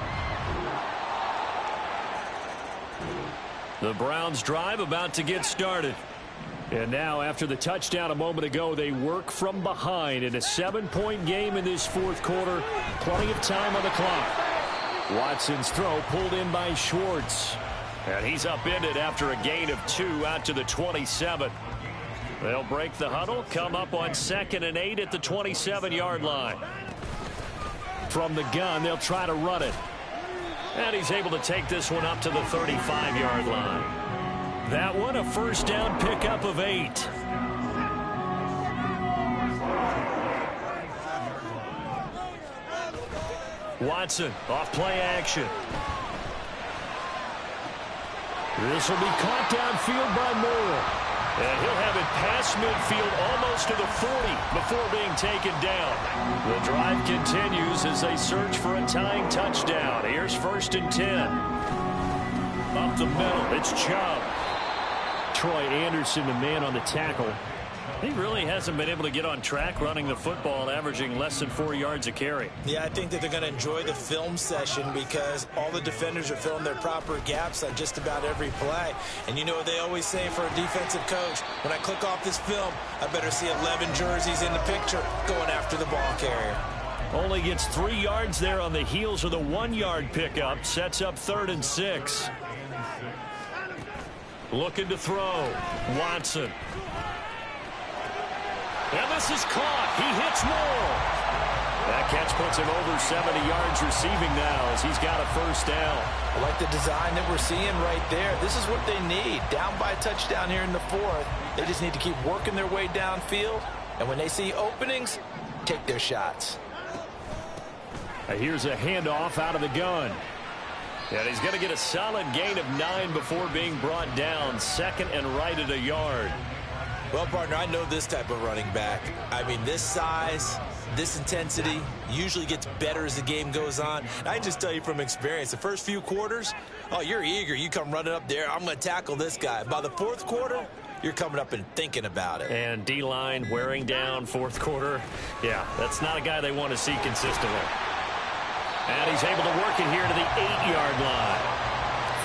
The Browns drive about to get started. And now after the touchdown a moment ago, they work from behind in a 7-point game in this 4th quarter. Plenty of time on the clock. Watson's throw pulled in by Schwartz. And he's upended after a gain of 2 out to the 27. They'll break the huddle, come up on 2nd and 8 at the 27-yard line. From the gun, they'll try to run it. And he's able to take this one up to the 35-yard line. That one a first down pickup of 8. Watson off play action. This will be caught downfield by Moore. And he'll have it past midfield almost to the 40 before being taken down. The drive continues as they search for a tying touchdown. Here's 1st and 10. Up the middle, it's Chubb. Troy Anderson, the man on the tackle. He really hasn't been able to get on track running the football, averaging less than 4 yards a carry. Yeah, I think that they're going to enjoy the film session because all the defenders are filling their proper gaps on just about every play. And you know what they always say for a defensive coach, when I click off this film, I better see 11 jerseys in the picture going after the ball carrier. Only gets 3 yards there on the heels of the 1-yard pickup. Sets up 3rd and 6. Looking to throw. Watson. And this is caught. He hits Moore. That catch puts him over 70 yards receiving now as he's got a first down. I like the design that we're seeing right there. This is what they need. Down by a touchdown here in the 4th. They just need to keep working their way downfield. And when they see openings, take their shots. Here's a handoff out of the gun. And he's going to get a solid gain of 9 before being brought down. 2nd and right at a yard. Well, partner, I know this type of running back. I mean, this size, this intensity usually gets better as the game goes on. And I just tell you from experience, the first few quarters, oh, you're eager. You come running up there, I'm going to tackle this guy. By the 4th quarter, you're coming up and thinking about it. And D-line wearing down 4th quarter. Yeah, that's not a guy they want to see consistently. And he's able to work it here to the 8-yard line.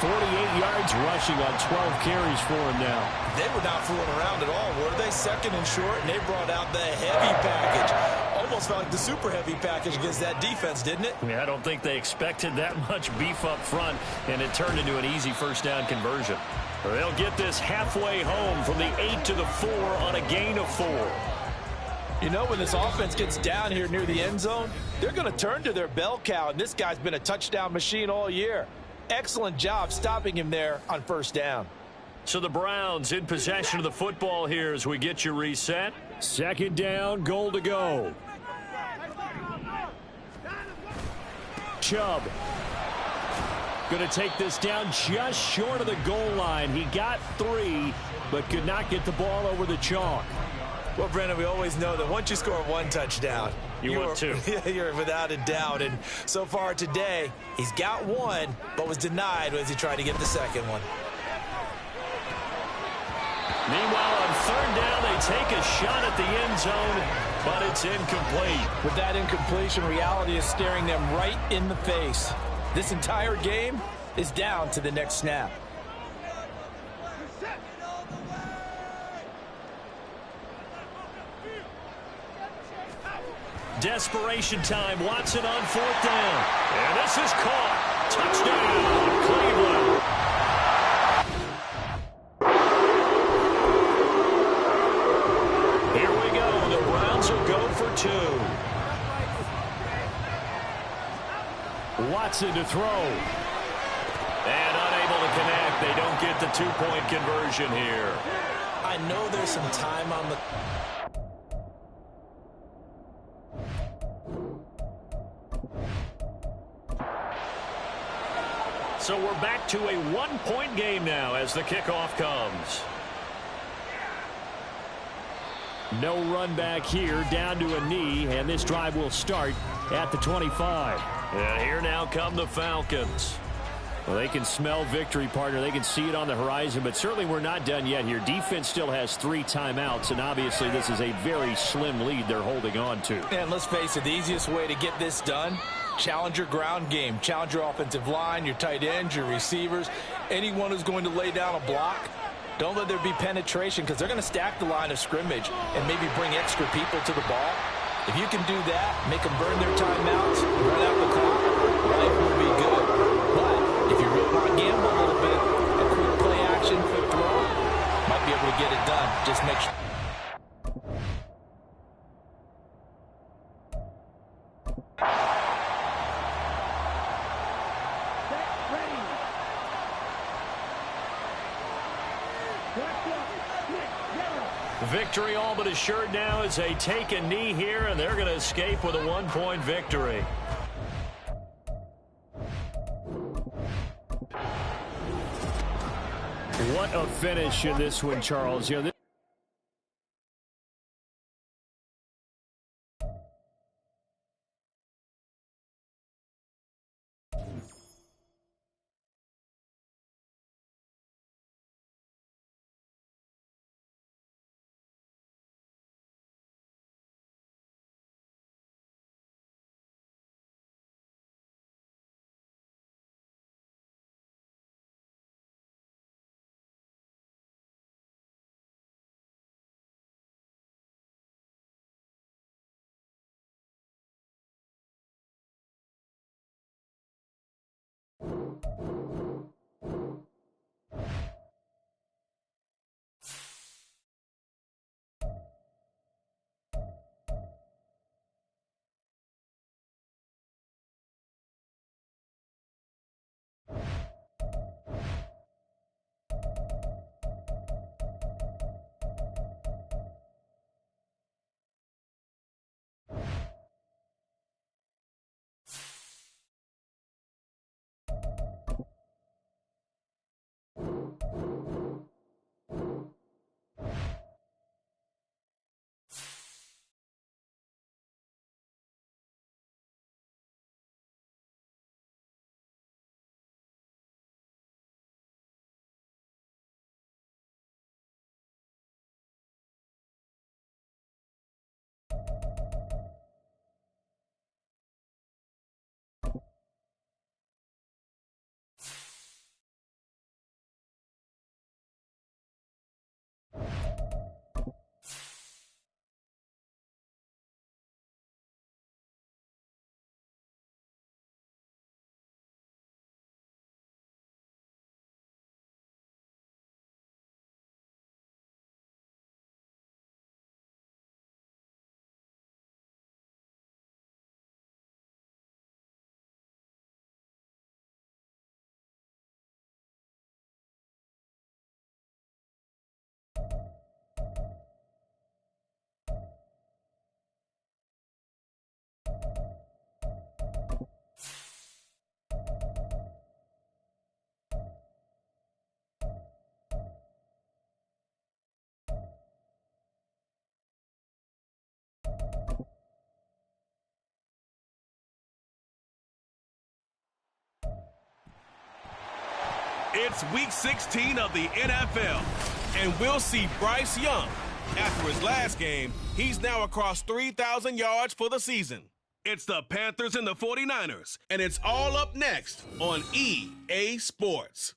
48 yards rushing on 12 carries for him now. They were not fooling around at all, were they? 2nd and short, and they brought out the heavy package. Almost felt like the super heavy package against that defense, didn't it? Yeah, I don't think they expected that much beef up front, and it turned into an easy first down conversion. They'll get this halfway home from the 8 to the 4 on a gain of 4. You know, when this offense gets down here near the end zone, they're going to turn to their bell cow, and this guy's been a touchdown machine all year. Excellent job stopping him there on first down. So the Browns in possession of the football here as we get you reset. 2nd down, goal to go. Chubb. Going to take this down just short of the goal line. He got 3, but could not get the ball over the chalk. Well, Brendan, we always know that once you score 1 touchdown, you want 2. You're without a doubt. And so far today, he's got 1, but was denied as he tried to get the second one. Meanwhile, on 3rd down, they take a shot at the end zone, but it's incomplete. With that incompletion, reality is staring them right in the face. This entire game is down to the next snap. Desperation time. Watson on 4th down. And this is caught. Touchdown, Cleveland. Here we go. The Browns will go for 2. Watson to throw. And unable to connect. They don't get the 2-point conversion here. I know there's some time on the... So we're back to a 1-point game now as the kickoff comes. No run back here, down to a knee, and this drive will start at the 25. And here now come the Falcons. Well, they can smell victory, partner. They can see it on the horizon, but certainly we're not done yet here. Defense still has 3 timeouts, and obviously this is a very slim lead they're holding on to. And let's face it, the easiest way to get this done, challenge your ground game. Challenge your offensive line, your tight ends, your receivers, anyone who's going to lay down a block. Don't let there be penetration because they're going to stack the line of scrimmage and maybe bring extra people to the ball. If you can do that, make them burn their timeouts, run out the clock, life will be good. But if you really want to gamble a little bit, a quick play action, quick throw, might be able to get it done. Just make sure. Victory all but assured now as they take a knee here, and they're going to escape with a 1-point victory. What a finish in this one, Charles. You know, It's Week 16 of the NFL, and we'll see Bryce Young. After his last game, he's now across 3,000 yards for the season. It's the Panthers and the 49ers, and it's all up next on EA Sports.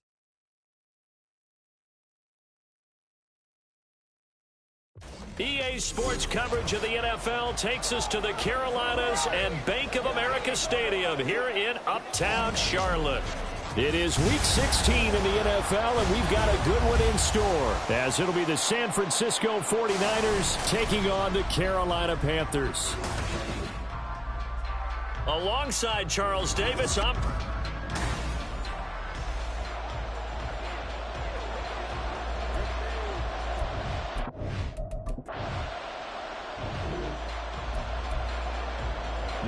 EA Sports coverage of the NFL takes us to the Carolinas and Bank of America Stadium here in Uptown Charlotte. It is Week 16 in the NFL, and we've got a good one in store, as it'll be the San Francisco 49ers taking on the Carolina Panthers. Alongside Charles Davis,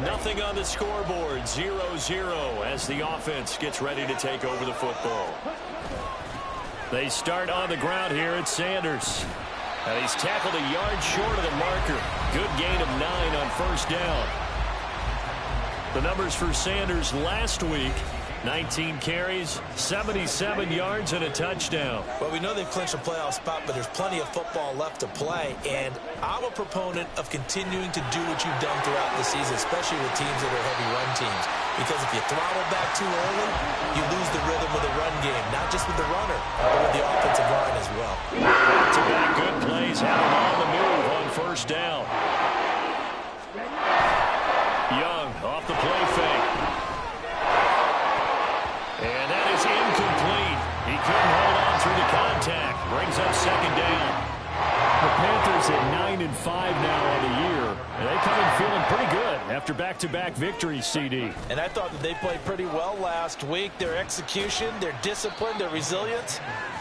nothing on the scoreboard, 0-0 as the offense gets ready to take over the football. They start on the ground here at Sanders. And he's tackled a yard short of the marker. Good gain of 9 on first down. The numbers for Sanders last week: 19 carries, 77 yards, and a touchdown. Well, we know they've clinched a playoff spot, but there's plenty of football left to play, and I'm a proponent of continuing to do what you've done throughout the season, especially with teams that are heavy run teams, because if you throttle back too early, you lose the rhythm of the run game, not just with the runner, but with the offensive line as well. Back-to-back good plays have him on the move on first down. Young off the play fake. And that is incomplete. He couldn't hold on through the contact. Brings up second down. The Panthers at 9-5 now on the year. And they come in feeling pretty good after back-to-back victories, CD. And I thought that they played pretty well last week. Their execution, their discipline, their resilience,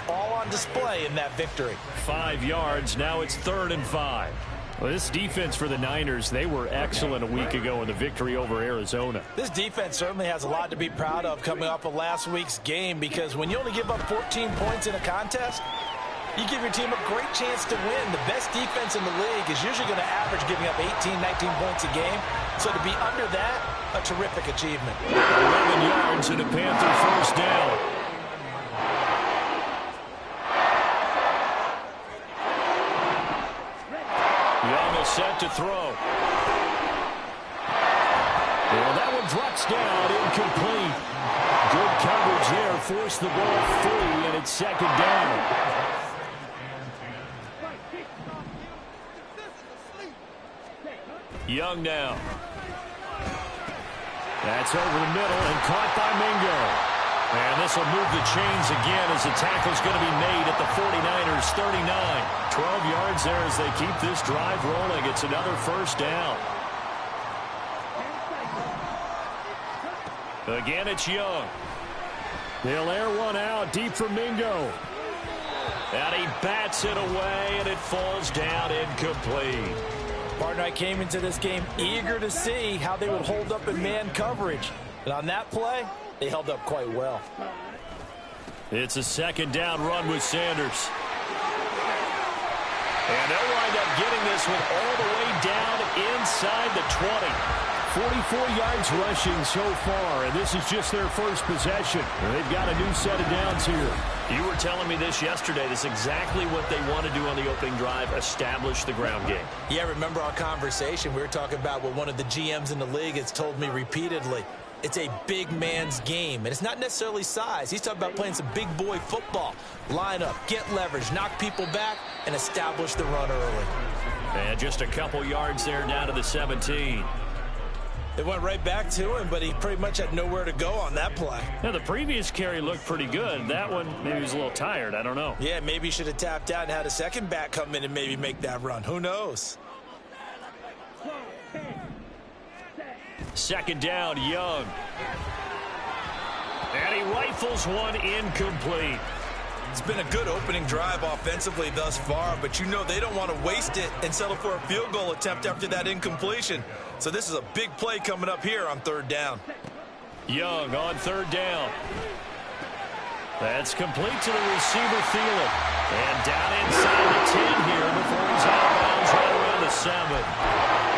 all on display in that victory. 5 yards. Now it's 3rd and 5. Well, this defense for the Niners, they were excellent a week ago in the victory over Arizona. This defense certainly has a lot to be proud of coming off of last week's game, because when you only give up 14 points in a contest, you give your team a great chance to win. The best defense in the league is usually going to average giving up 18, 19 points a game. So to be under that, a terrific achievement. 11 yards and a Panther first down. Young is set to throw. Well, that one drops down, incomplete. Good coverage there, forced the ball free, and it's second down. Young now. That's over the middle and caught by Mingo. And this will move the chains again as the tackle's going to be made at the 49ers 39. 12 yards there as they keep this drive rolling. It's another first down. Again, it's Young. They'll air one out deep for Mingo. And he bats it away, and it falls down incomplete. Partner, I came into this game eager to see how they would hold up in man coverage. And on that play, they held up quite well. It's a second down run with Sanders. And they'll wind up getting this one all the way down inside the 20. 44 yards rushing so far, and this is just their first possession. They've got a new set of downs here. You were telling me this yesterday. This is exactly what they want to do on the opening drive, establish the ground game. Yeah, remember our conversation? We were talking about what one of the GMs in the league has told me repeatedly. It's a big man's game, and it's not necessarily size. He's talking about playing some big boy football. Line up, get leverage, knock people back, and establish the run early. And just a couple yards there down to the 17. It went right back to him, but he pretty much had nowhere to go on that play. Now, the previous carry looked pretty good. That one, maybe he was a little tired. I don't know. Yeah, maybe he should have tapped out and had a second back come in and maybe make that run. Who knows? Second down, Young. And he rifles one incomplete. It's been a good opening drive offensively thus far, but you know they don't want to waste it and settle for a field goal attempt after that incompletion. So this is a big play coming up here on third down. Young on third down. That's complete to the receiver, Thielen. And down inside the 10 here before he's out of bounds right around the 7.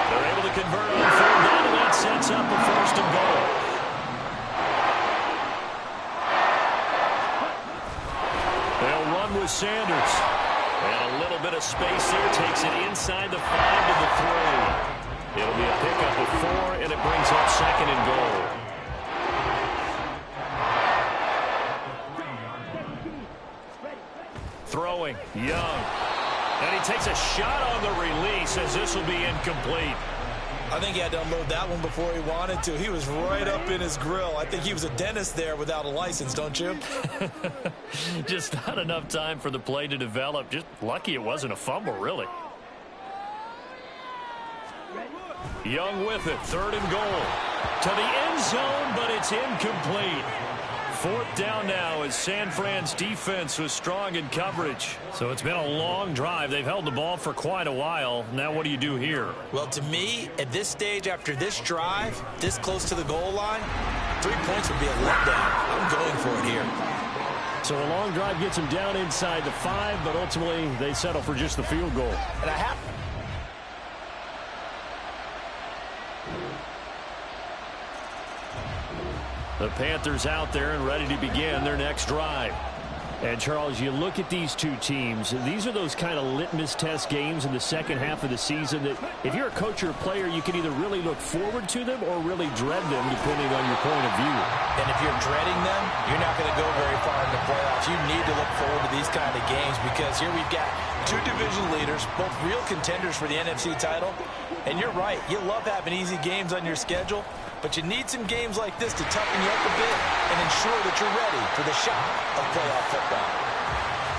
They're able to convert on third down, and that sets up a first and goal. Sanders. And a little bit of space there. Takes it inside the 5 to the 3. It'll be a pickup of 4, and it brings up 2nd and goal. Throwing, Young. And he takes a shot on the release as this will be incomplete. I think he had to unload that one before he wanted to. He was right up in his grill. I think he was a dentist there without a license, don't you? Just not enough time for the play to develop. Just lucky it wasn't a fumble, really. Young with it, 3rd and goal. To the end zone, but it's incomplete. 4th down now as San Fran's defense was strong in coverage. So it's been a long drive. They've held the ball for quite a while. Now what do you do here? Well, to me, at this stage, after this drive, this close to the goal line, 3 points would be a letdown. I'm going for it here. So a long drive gets them down inside the 5, but ultimately they settle for just the field goal. And I have... The Panthers out there and ready to begin their next drive. And, Charles, you look at these two teams, these are those kind of litmus test games in the second half of the season that if you're a coach or a player, you can either really look forward to them or really dread them, depending on your point of view. And if you're dreading them, you're not going to go very far in the playoffs. You need to look forward to these kind of games because here we've got 2 division leaders, both real contenders for the NFC title. And you're right, you love having easy games on your schedule, but you need some games like this to toughen you up a bit and ensure that you're ready for the shock of playoff football.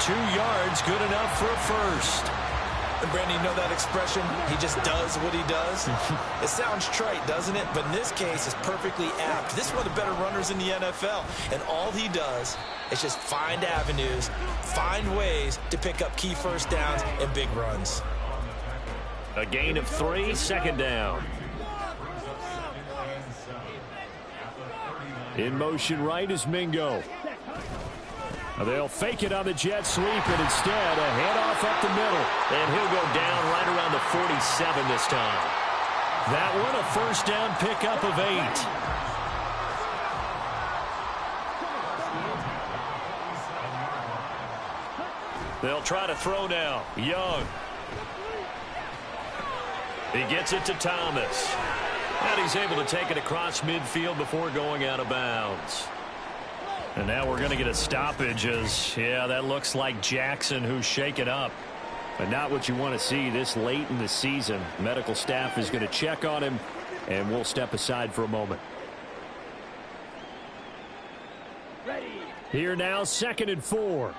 2 yards, good enough for a first. And Brandon, you know that expression? He just does what he does. It sounds trite, doesn't it? But in this case, it's perfectly apt. This is one of the better runners in the NFL. And all he does is just find avenues, find ways to pick up key first downs and big runs. A gain of 3, 2nd down. In motion right is Mingo. They'll fake it on the jet sweep, and instead a handoff up the middle. And he'll go down right around the 47 this time. That one a first down pickup of 8. They'll try to throw now. Young. He gets it to Thomas. And he's able to take it across midfield before going out of bounds. And now we're going to get a stoppage as, yeah, that looks like Jackson who's shaken up. But not what you want to see this late in the season. Medical staff is going to check on him, and we'll step aside for a moment. Here now, 2nd and 4.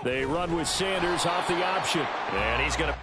They run with Sanders off the option. And he's going to...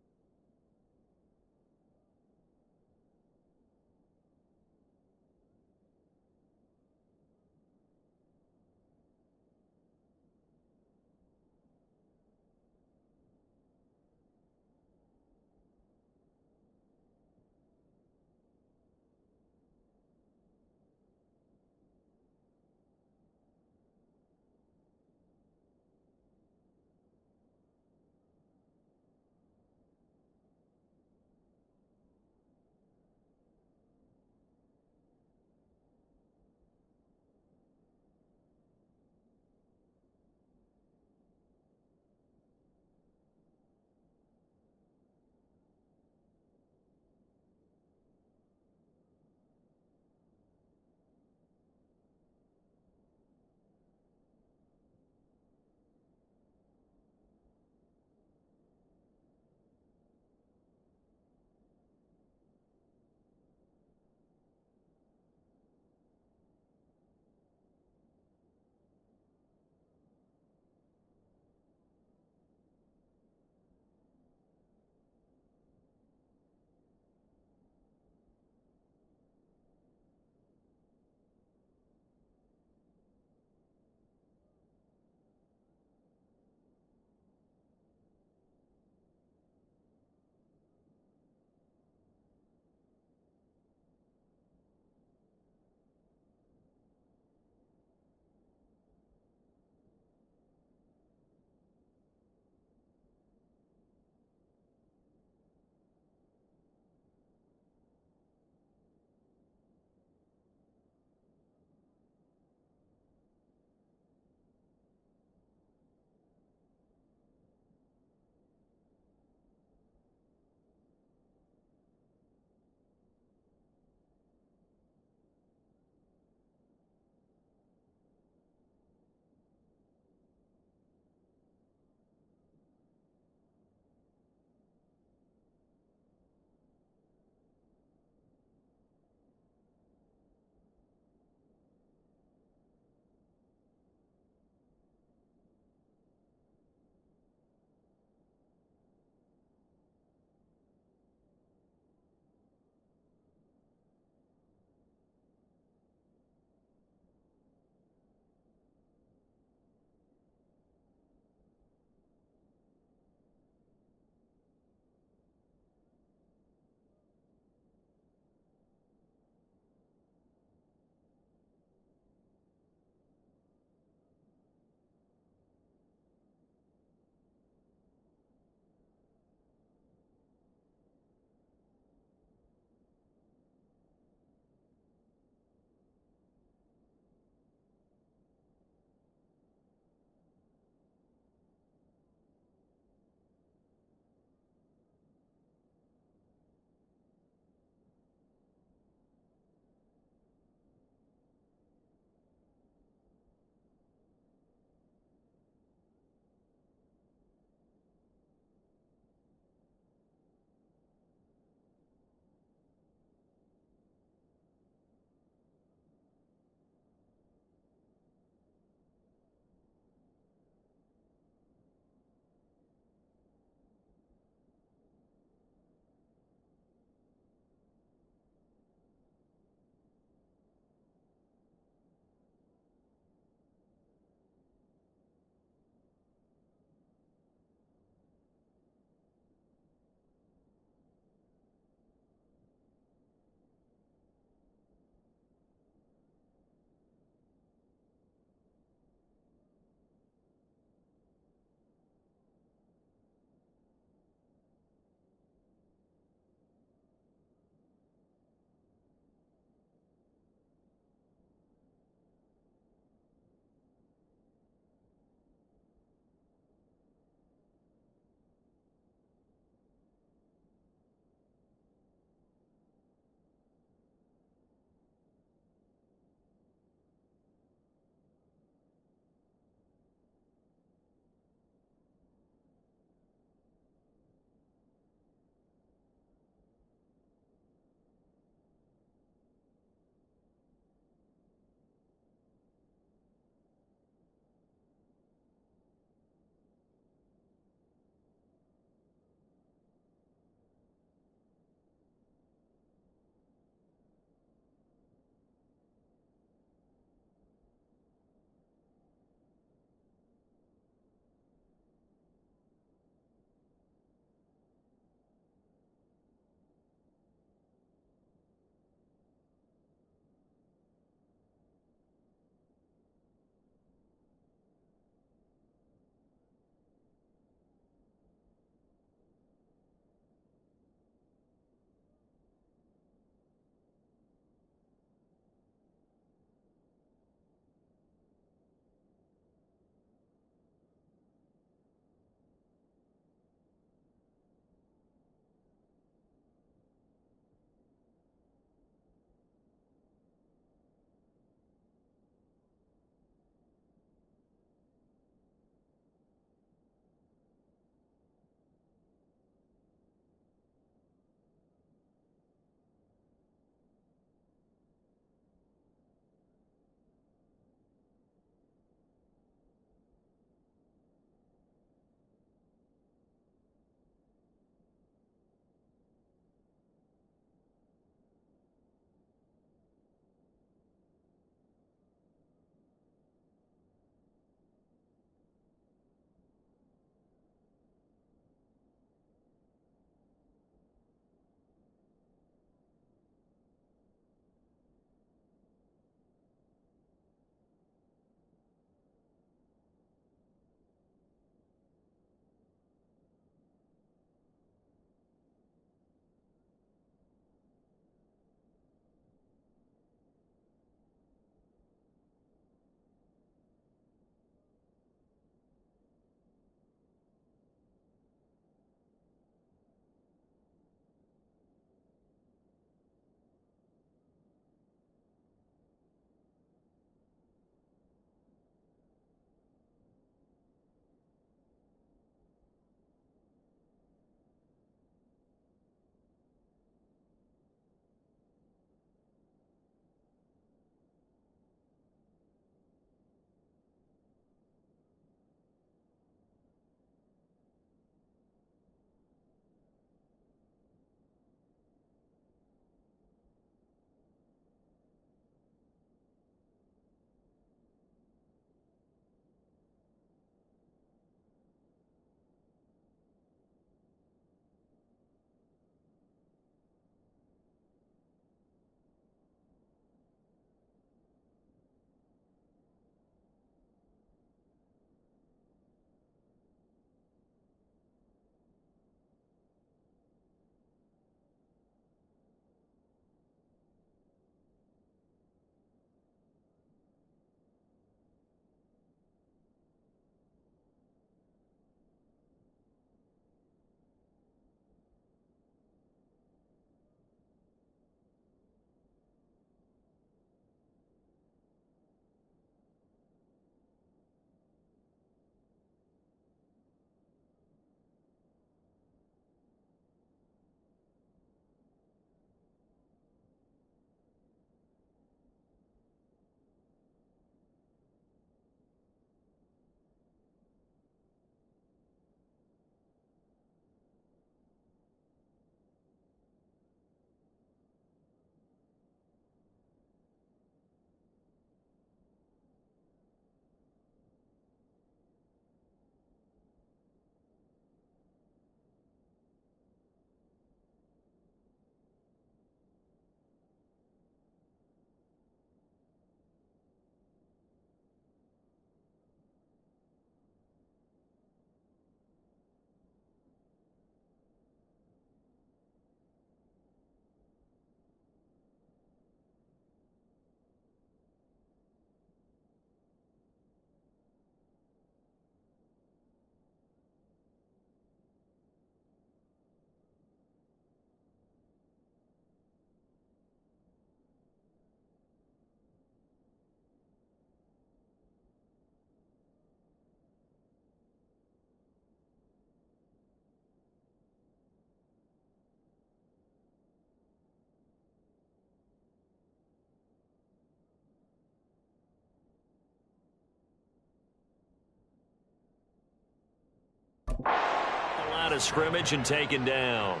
of scrimmage and taken down.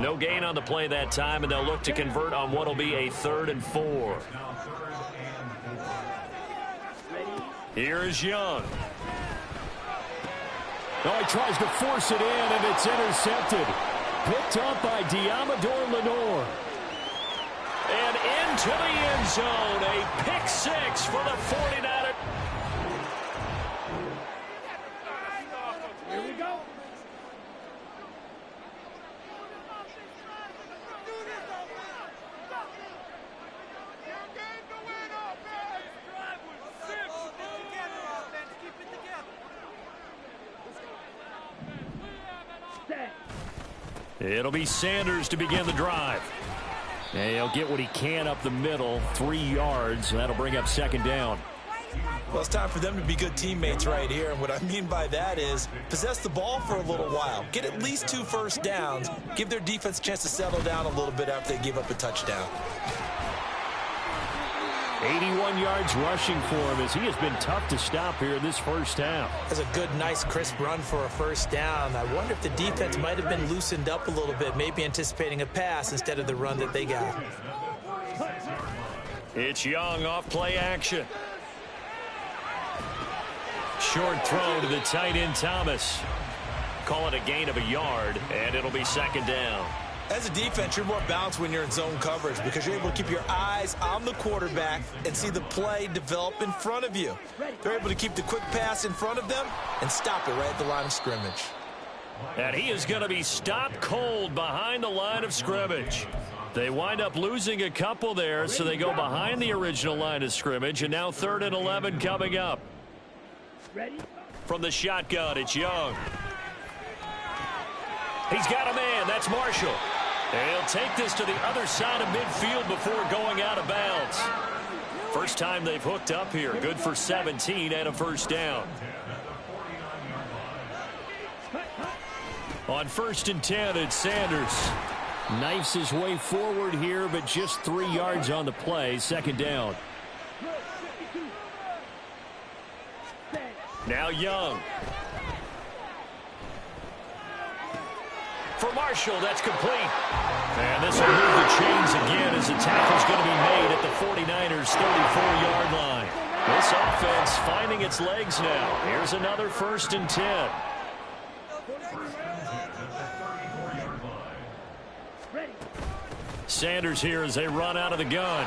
No gain on the play that time, and they'll look to convert on what will be a 3rd and 4. Here is Young. Oh, he tries to force it in, and it's intercepted. Picked up by Diamador Lenore. And into the end zone, a pick 6 for the 49ers. Here we go. It'll be Sanders to begin the drive. And he'll get what he can up the middle, 3 yards. That'll bring up 2nd down. Well, it's time for them to be good teammates right here. And what I mean by that is possess the ball for a little while. Get at least 2 first downs. Give their defense a chance to settle down a little bit after they give up a touchdown. 81 yards rushing for him as he has been tough to stop here in this first half. That's a good, nice, crisp run for a first down. I wonder if the defense might have been loosened up a little bit, maybe anticipating a pass instead of the run that they got. It's Young off play action. Short throw to the tight end Thomas. Call it a gain of a yard, and it'll be 2nd down. As a defense, you're more balanced when you're in zone coverage because you're able to keep your eyes on the quarterback and see the play develop in front of you. They're able to keep the quick pass in front of them and stop it right at the line of scrimmage. And he is going to be stopped cold behind the line of scrimmage. They wind up losing a couple there, so they go behind the original line of scrimmage, and now 3rd and 11 coming up. From the shotgun, it's Young. He's got a man. That's Marshall. He'll take this to the other side of midfield before going out of bounds. First time they've hooked up here. Good for 17 and a first down. On 1st and 10, it's Sanders. Knifes his way forward here, but just 3 yards on the play. 2nd down. Now Young. For Marshall, that's complete. And this will move the chains again as the tackle's going to be made at the 49ers' 34-yard line. This offense finding its legs now. Here's another 1st and 10. Sanders here as they run out of the gun.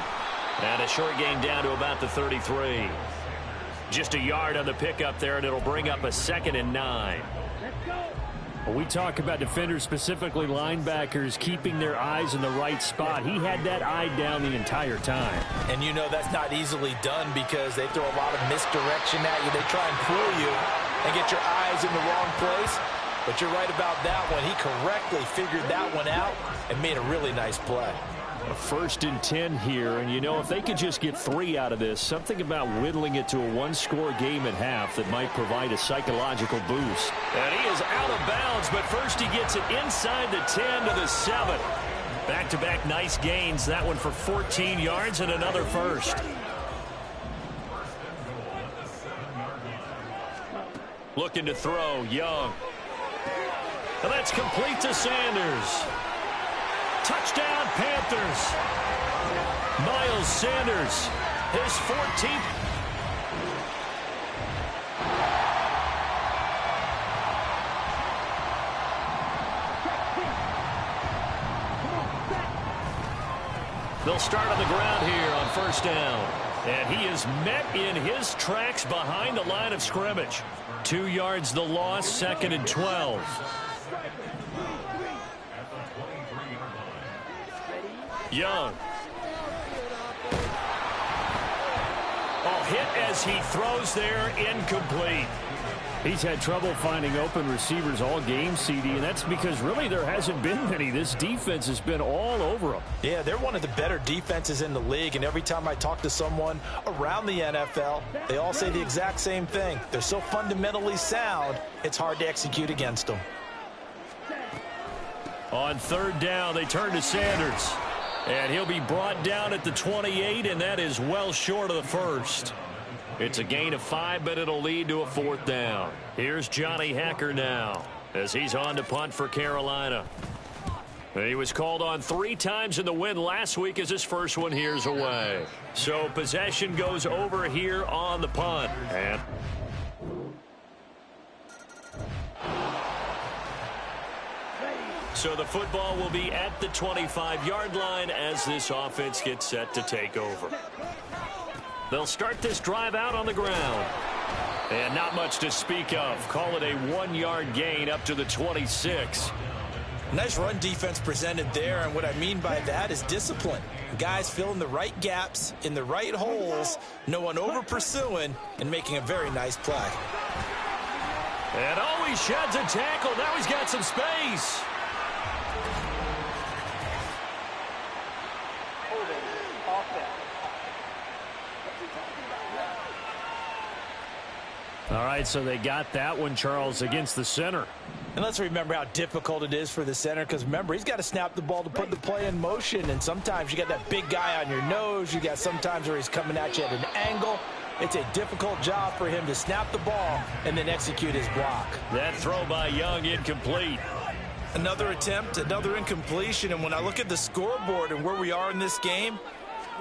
And a short gain down to about the 33. Just a yard on the pickup there, and it'll bring up a 2nd and 9. When we talk about defenders, specifically linebackers, keeping their eyes in the right spot, he had that eye down the entire time. And you know that's not easily done because they throw a lot of misdirection at you. They try and fool you and get your eyes in the wrong place. But you're right about that one. He correctly figured that one out and made a really nice play. A 1st and 10 here, and you know, if they could just get 3 out of this, something about whittling it to a 1-score game at half that might provide a psychological boost. And he is out of bounds, but first he gets it inside the 10 to the 7. Back-to-back nice gains. That one for 14 yards and another first. Looking to throw, Young. And that's complete to Sanders. Touchdown, Panthers. Miles Sanders, his 14th. They'll start on the ground here on 1st down. And he is met in his tracks behind the line of scrimmage. 2 yards the loss, 2nd and 12. Young. Oh, hit as he throws there, incomplete. He's had trouble finding open receivers all game, CD, and that's because really there hasn't been many. This defense has been all over them. Yeah, they're one of the better defenses in the league, and every time I talk to someone around the NFL, they all say the exact same thing. They're so fundamentally sound, it's hard to execute against them. On 3rd down, they turn to Sanders. And he'll be brought down at the 28, and that is well short of the first. It's a gain of 5, but it'll lead to a 4th down. Here's Johnny Hacker now. as he's on to punt for Carolina. He was called on 3 times in the win last week as his first one here's away. So possession goes over here on the punt. And so the football will be at the 25-yard line as this offense gets set to take over. They'll start this drive out on the ground. And not much to speak of. Call it a 1-yard gain up to the 26. Nice run defense presented there, and what I mean by that is discipline. Guys filling the right gaps in the right holes, no one over pursuing, and making a very nice play. And he sheds a tackle. Now he's got some space. All right, so they got that one, Charles, against the center. And let's remember how difficult it is for the center, because remember, he's got to snap the ball to put the play in motion, and sometimes you got that big guy on your nose. You got sometimes where he's coming at you at an angle. It's a difficult job for him to snap the ball and then execute his block. That throw by Young incomplete. Another attempt, another incompletion, and when I look at the scoreboard and where we are in this game,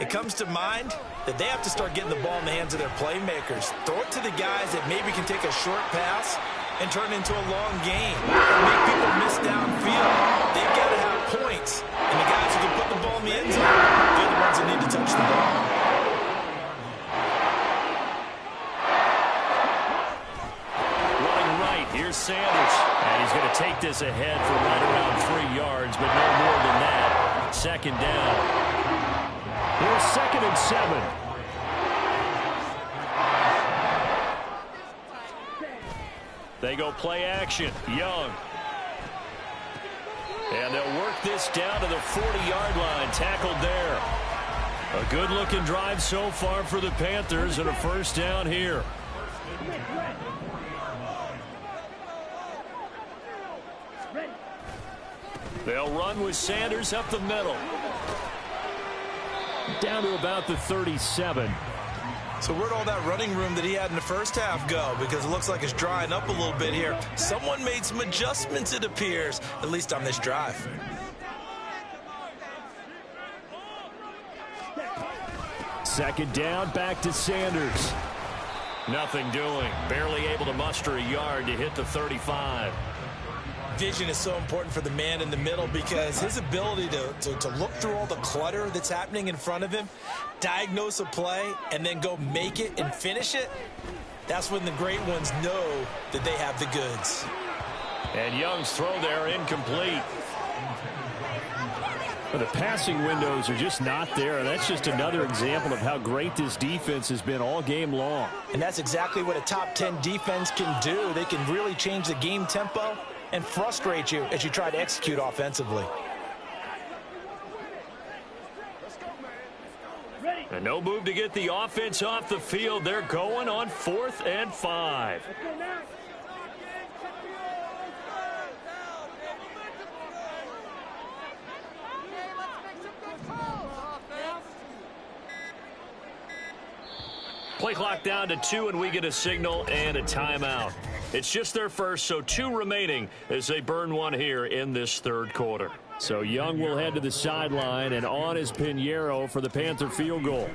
it comes to mind that they have to start getting the ball in the hands of their playmakers. Throw it to the guys that maybe can take a short pass and turn it into a long game. Make people miss downfield. They've got to have points. And the guys who can put the ball in the end zone, they're the ones that need to touch the ball. Running right, here's Sanders. And he's going to take this ahead for right around 3 yards, but no more than that. Second down. Here's 2nd and 7. They go play action. Young. And they'll work this down to the 40-yard line. Tackled there. A good-looking drive so far for the Panthers and a first down here. They'll run with Sanders up the middle. Down to about the 37. So where'd all that running room that he had in the first half go? Because it looks like it's drying up a little bit here. Someone made some adjustments, it appears, at least on this drive. Second down, back to Sanders. Nothing doing. Barely able to muster a yard to hit the 35. Vision is so important for the man in the middle because his ability to look through all the clutter that's happening in front of him, diagnose a play, and then go make it and finish it, that's when the great ones know that they have the goods. And Young's throw there incomplete. But the passing windows are just not there. That's just another example of how great this defense has been all game long. And that's exactly what a top 10 defense can do. They can really change the game tempo and frustrate you as you try to execute offensively. And no move to get the offense off the field. They're going on 4th and 5. Play clock down to 2, and we get a signal and a timeout. It's just their first, so 2 remaining as they burn one here in this 3rd quarter. So Young will head to the sideline, and on is Pinheiro for the Panther field goal.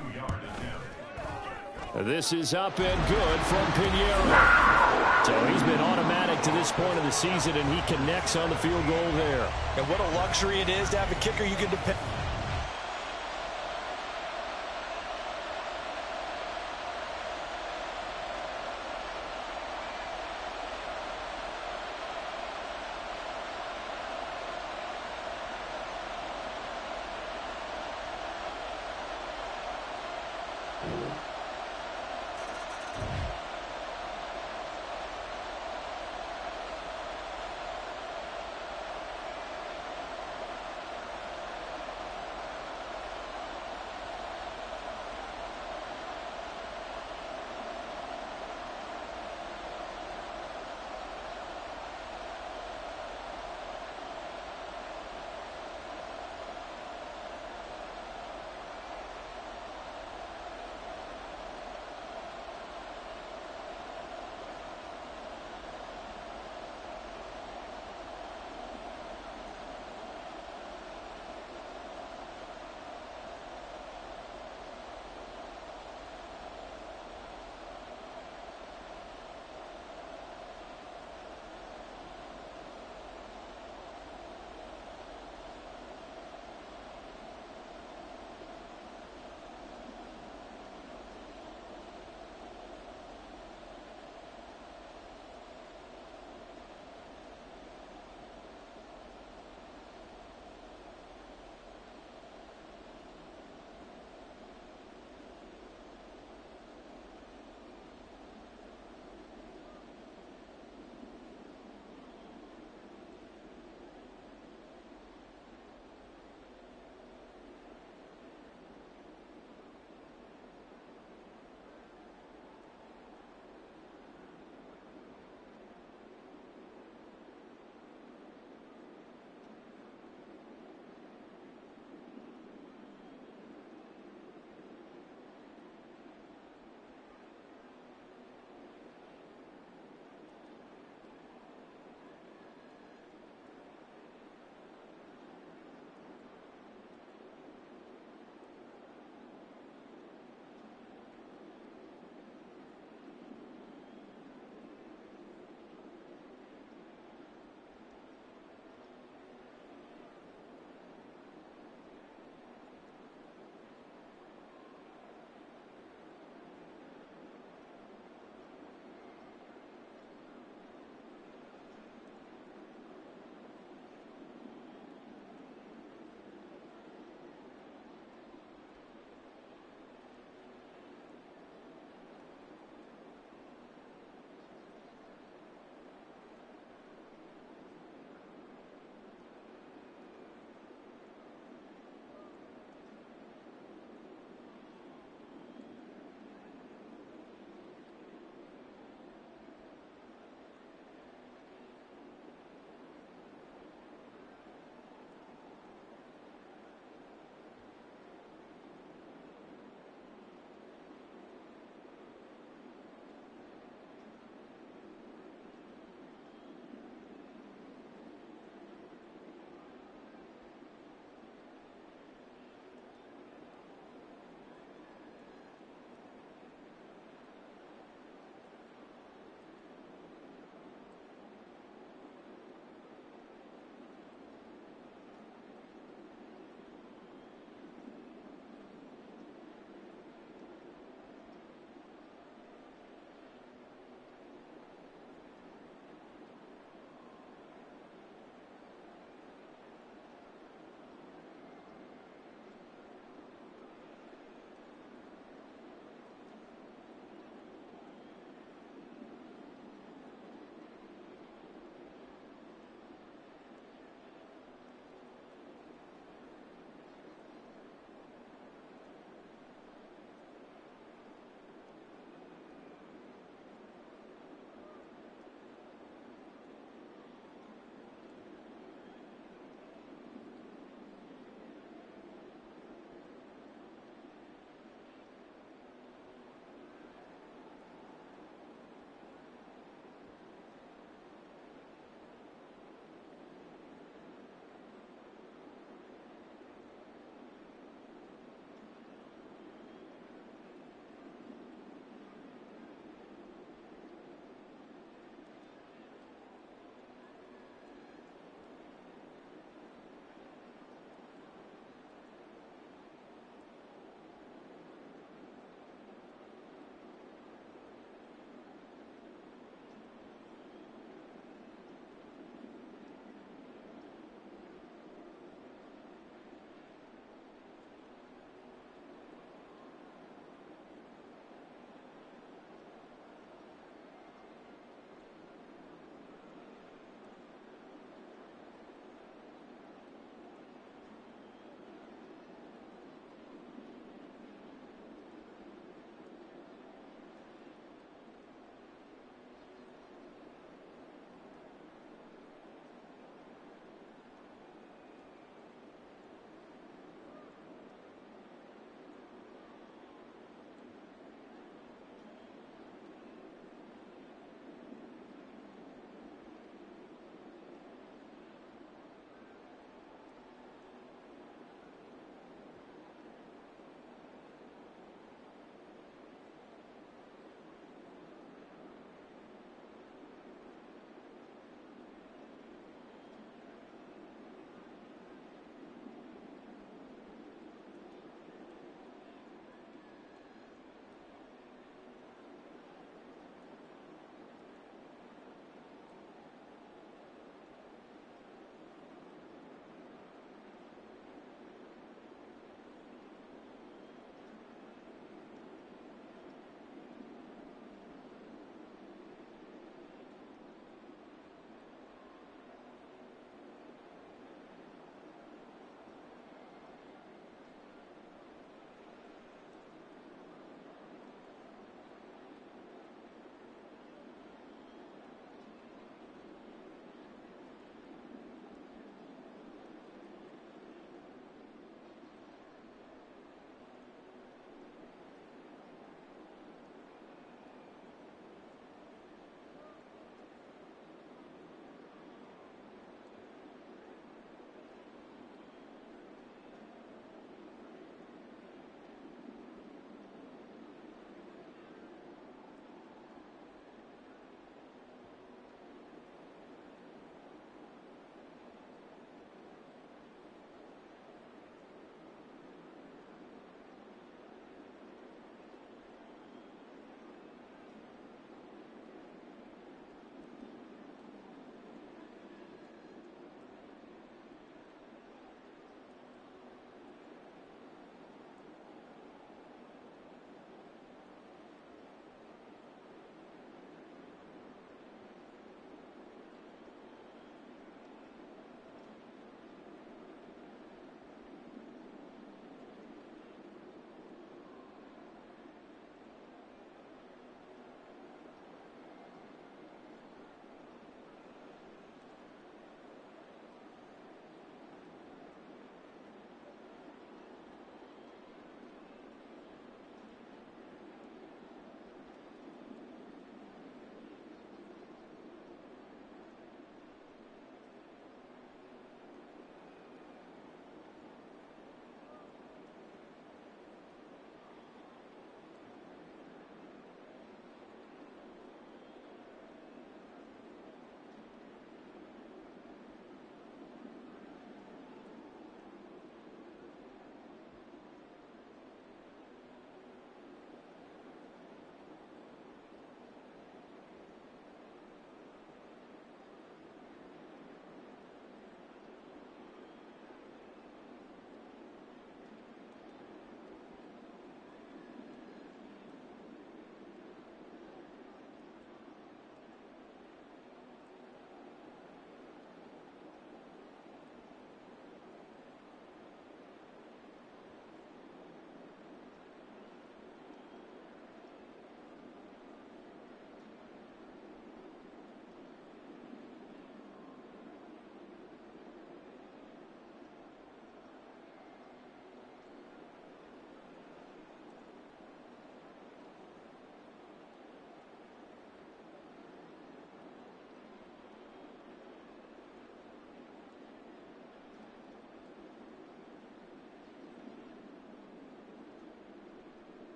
This is up and good from Pinheiro. So he's been automatic to this point of the season, and he connects on the field goal there. And what a luxury it is to have a kicker you can depend on.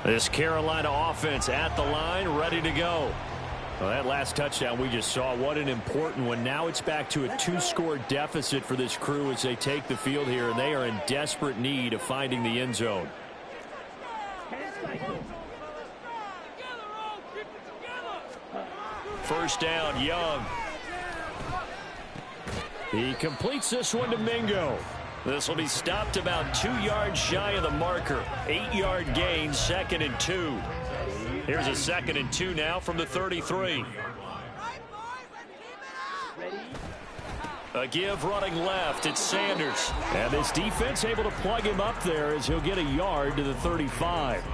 This Carolina offense at the line, ready to go. Well, that last touchdown we just saw, what an important one. Now it's back to a 2-score deficit for this crew as they take the field here, and they are in desperate need of finding the end zone. First down, Young. He completes this one to Mingo. This will be stopped about 2 yards shy of the marker. 8-yard gain, 2nd and 2. Here's a 2nd and 2 now from the 33. A give running left. It's Sanders. And this defense able to plug him up there as he'll get a yard to the 35.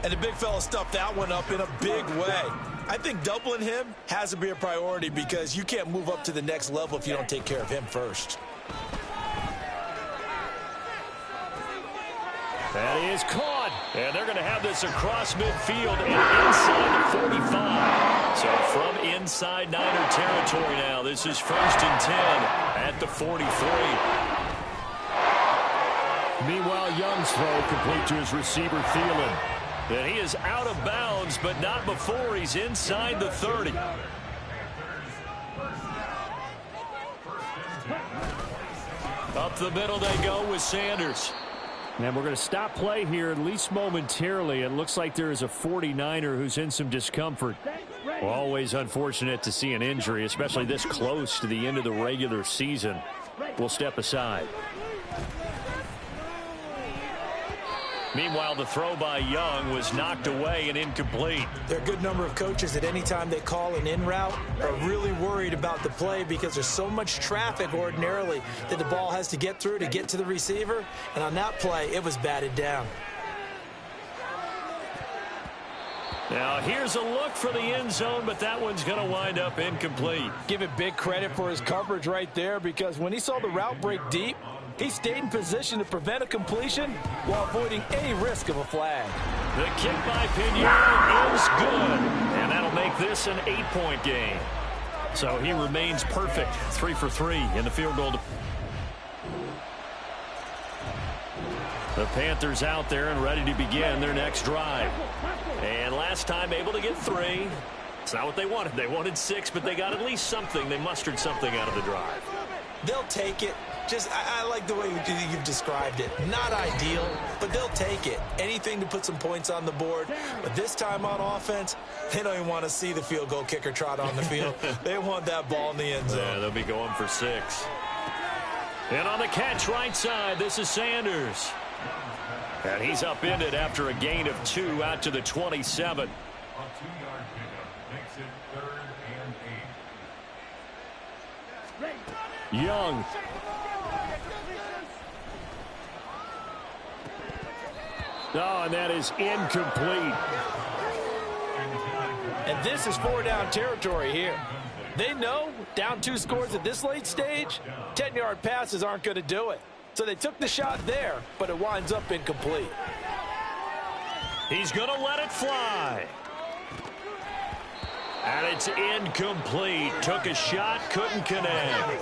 And the big fella stuffed that one up in a big way. I think doubling him has to be a priority because you can't move up to the next level if you don't take care of him first. That is caught. And they're going to have this across midfield and inside the 45. So from inside Niner territory now, this is 1st and 10 at the 43. Meanwhile, Young's throw complete to his receiver, Thielen. And he is out of bounds, but not before he's inside the 30. Up the middle they go with Sanders. And we're going to stop play here, at least momentarily. It looks like there is a 49er who's in some discomfort. Well, always unfortunate to see an injury, especially this close to the end of the regular season. We'll step aside. Meanwhile, the throw by Young was knocked away and incomplete. There are a good number of coaches that any time they call an in route are really worried about the play because there's so much traffic ordinarily that the ball has to get through to get to the receiver. And on that play, it was batted down. Now, here's a look for the end zone, but that one's going to wind up incomplete. Give it big credit for his coverage right there because when he saw the route break deep, he stayed in position to prevent a completion while avoiding any risk of a flag. The kick by Pinheiro is good, and that'll make this an 8-point game. So he remains perfect, 3 for 3 in the field goal. The Panthers out there and ready to begin their next drive. And last time able to get 3. It's not what they wanted. They wanted 6, but they got at least something. They mustered something out of the drive. They'll take it. I like the way you've described it. Not ideal, but they'll take it. Anything to put some points on the board. But this time on offense, they don't even want to see the field goal kicker trot on the field. They want that ball in the end zone. Yeah, they'll be going for 6. And on the catch right side, this is Sanders. And he's upended after a gain of 2 out to the 27. A 2-yard pickup makes it 3rd and 8. Young. Oh, and that is incomplete. And this is 4-down territory here. They know down 2 scores at this late stage, 10-yard passes aren't going to do it. So they took the shot there, but it winds up incomplete. He's going to let it fly. And it's incomplete. Took a shot, couldn't connect.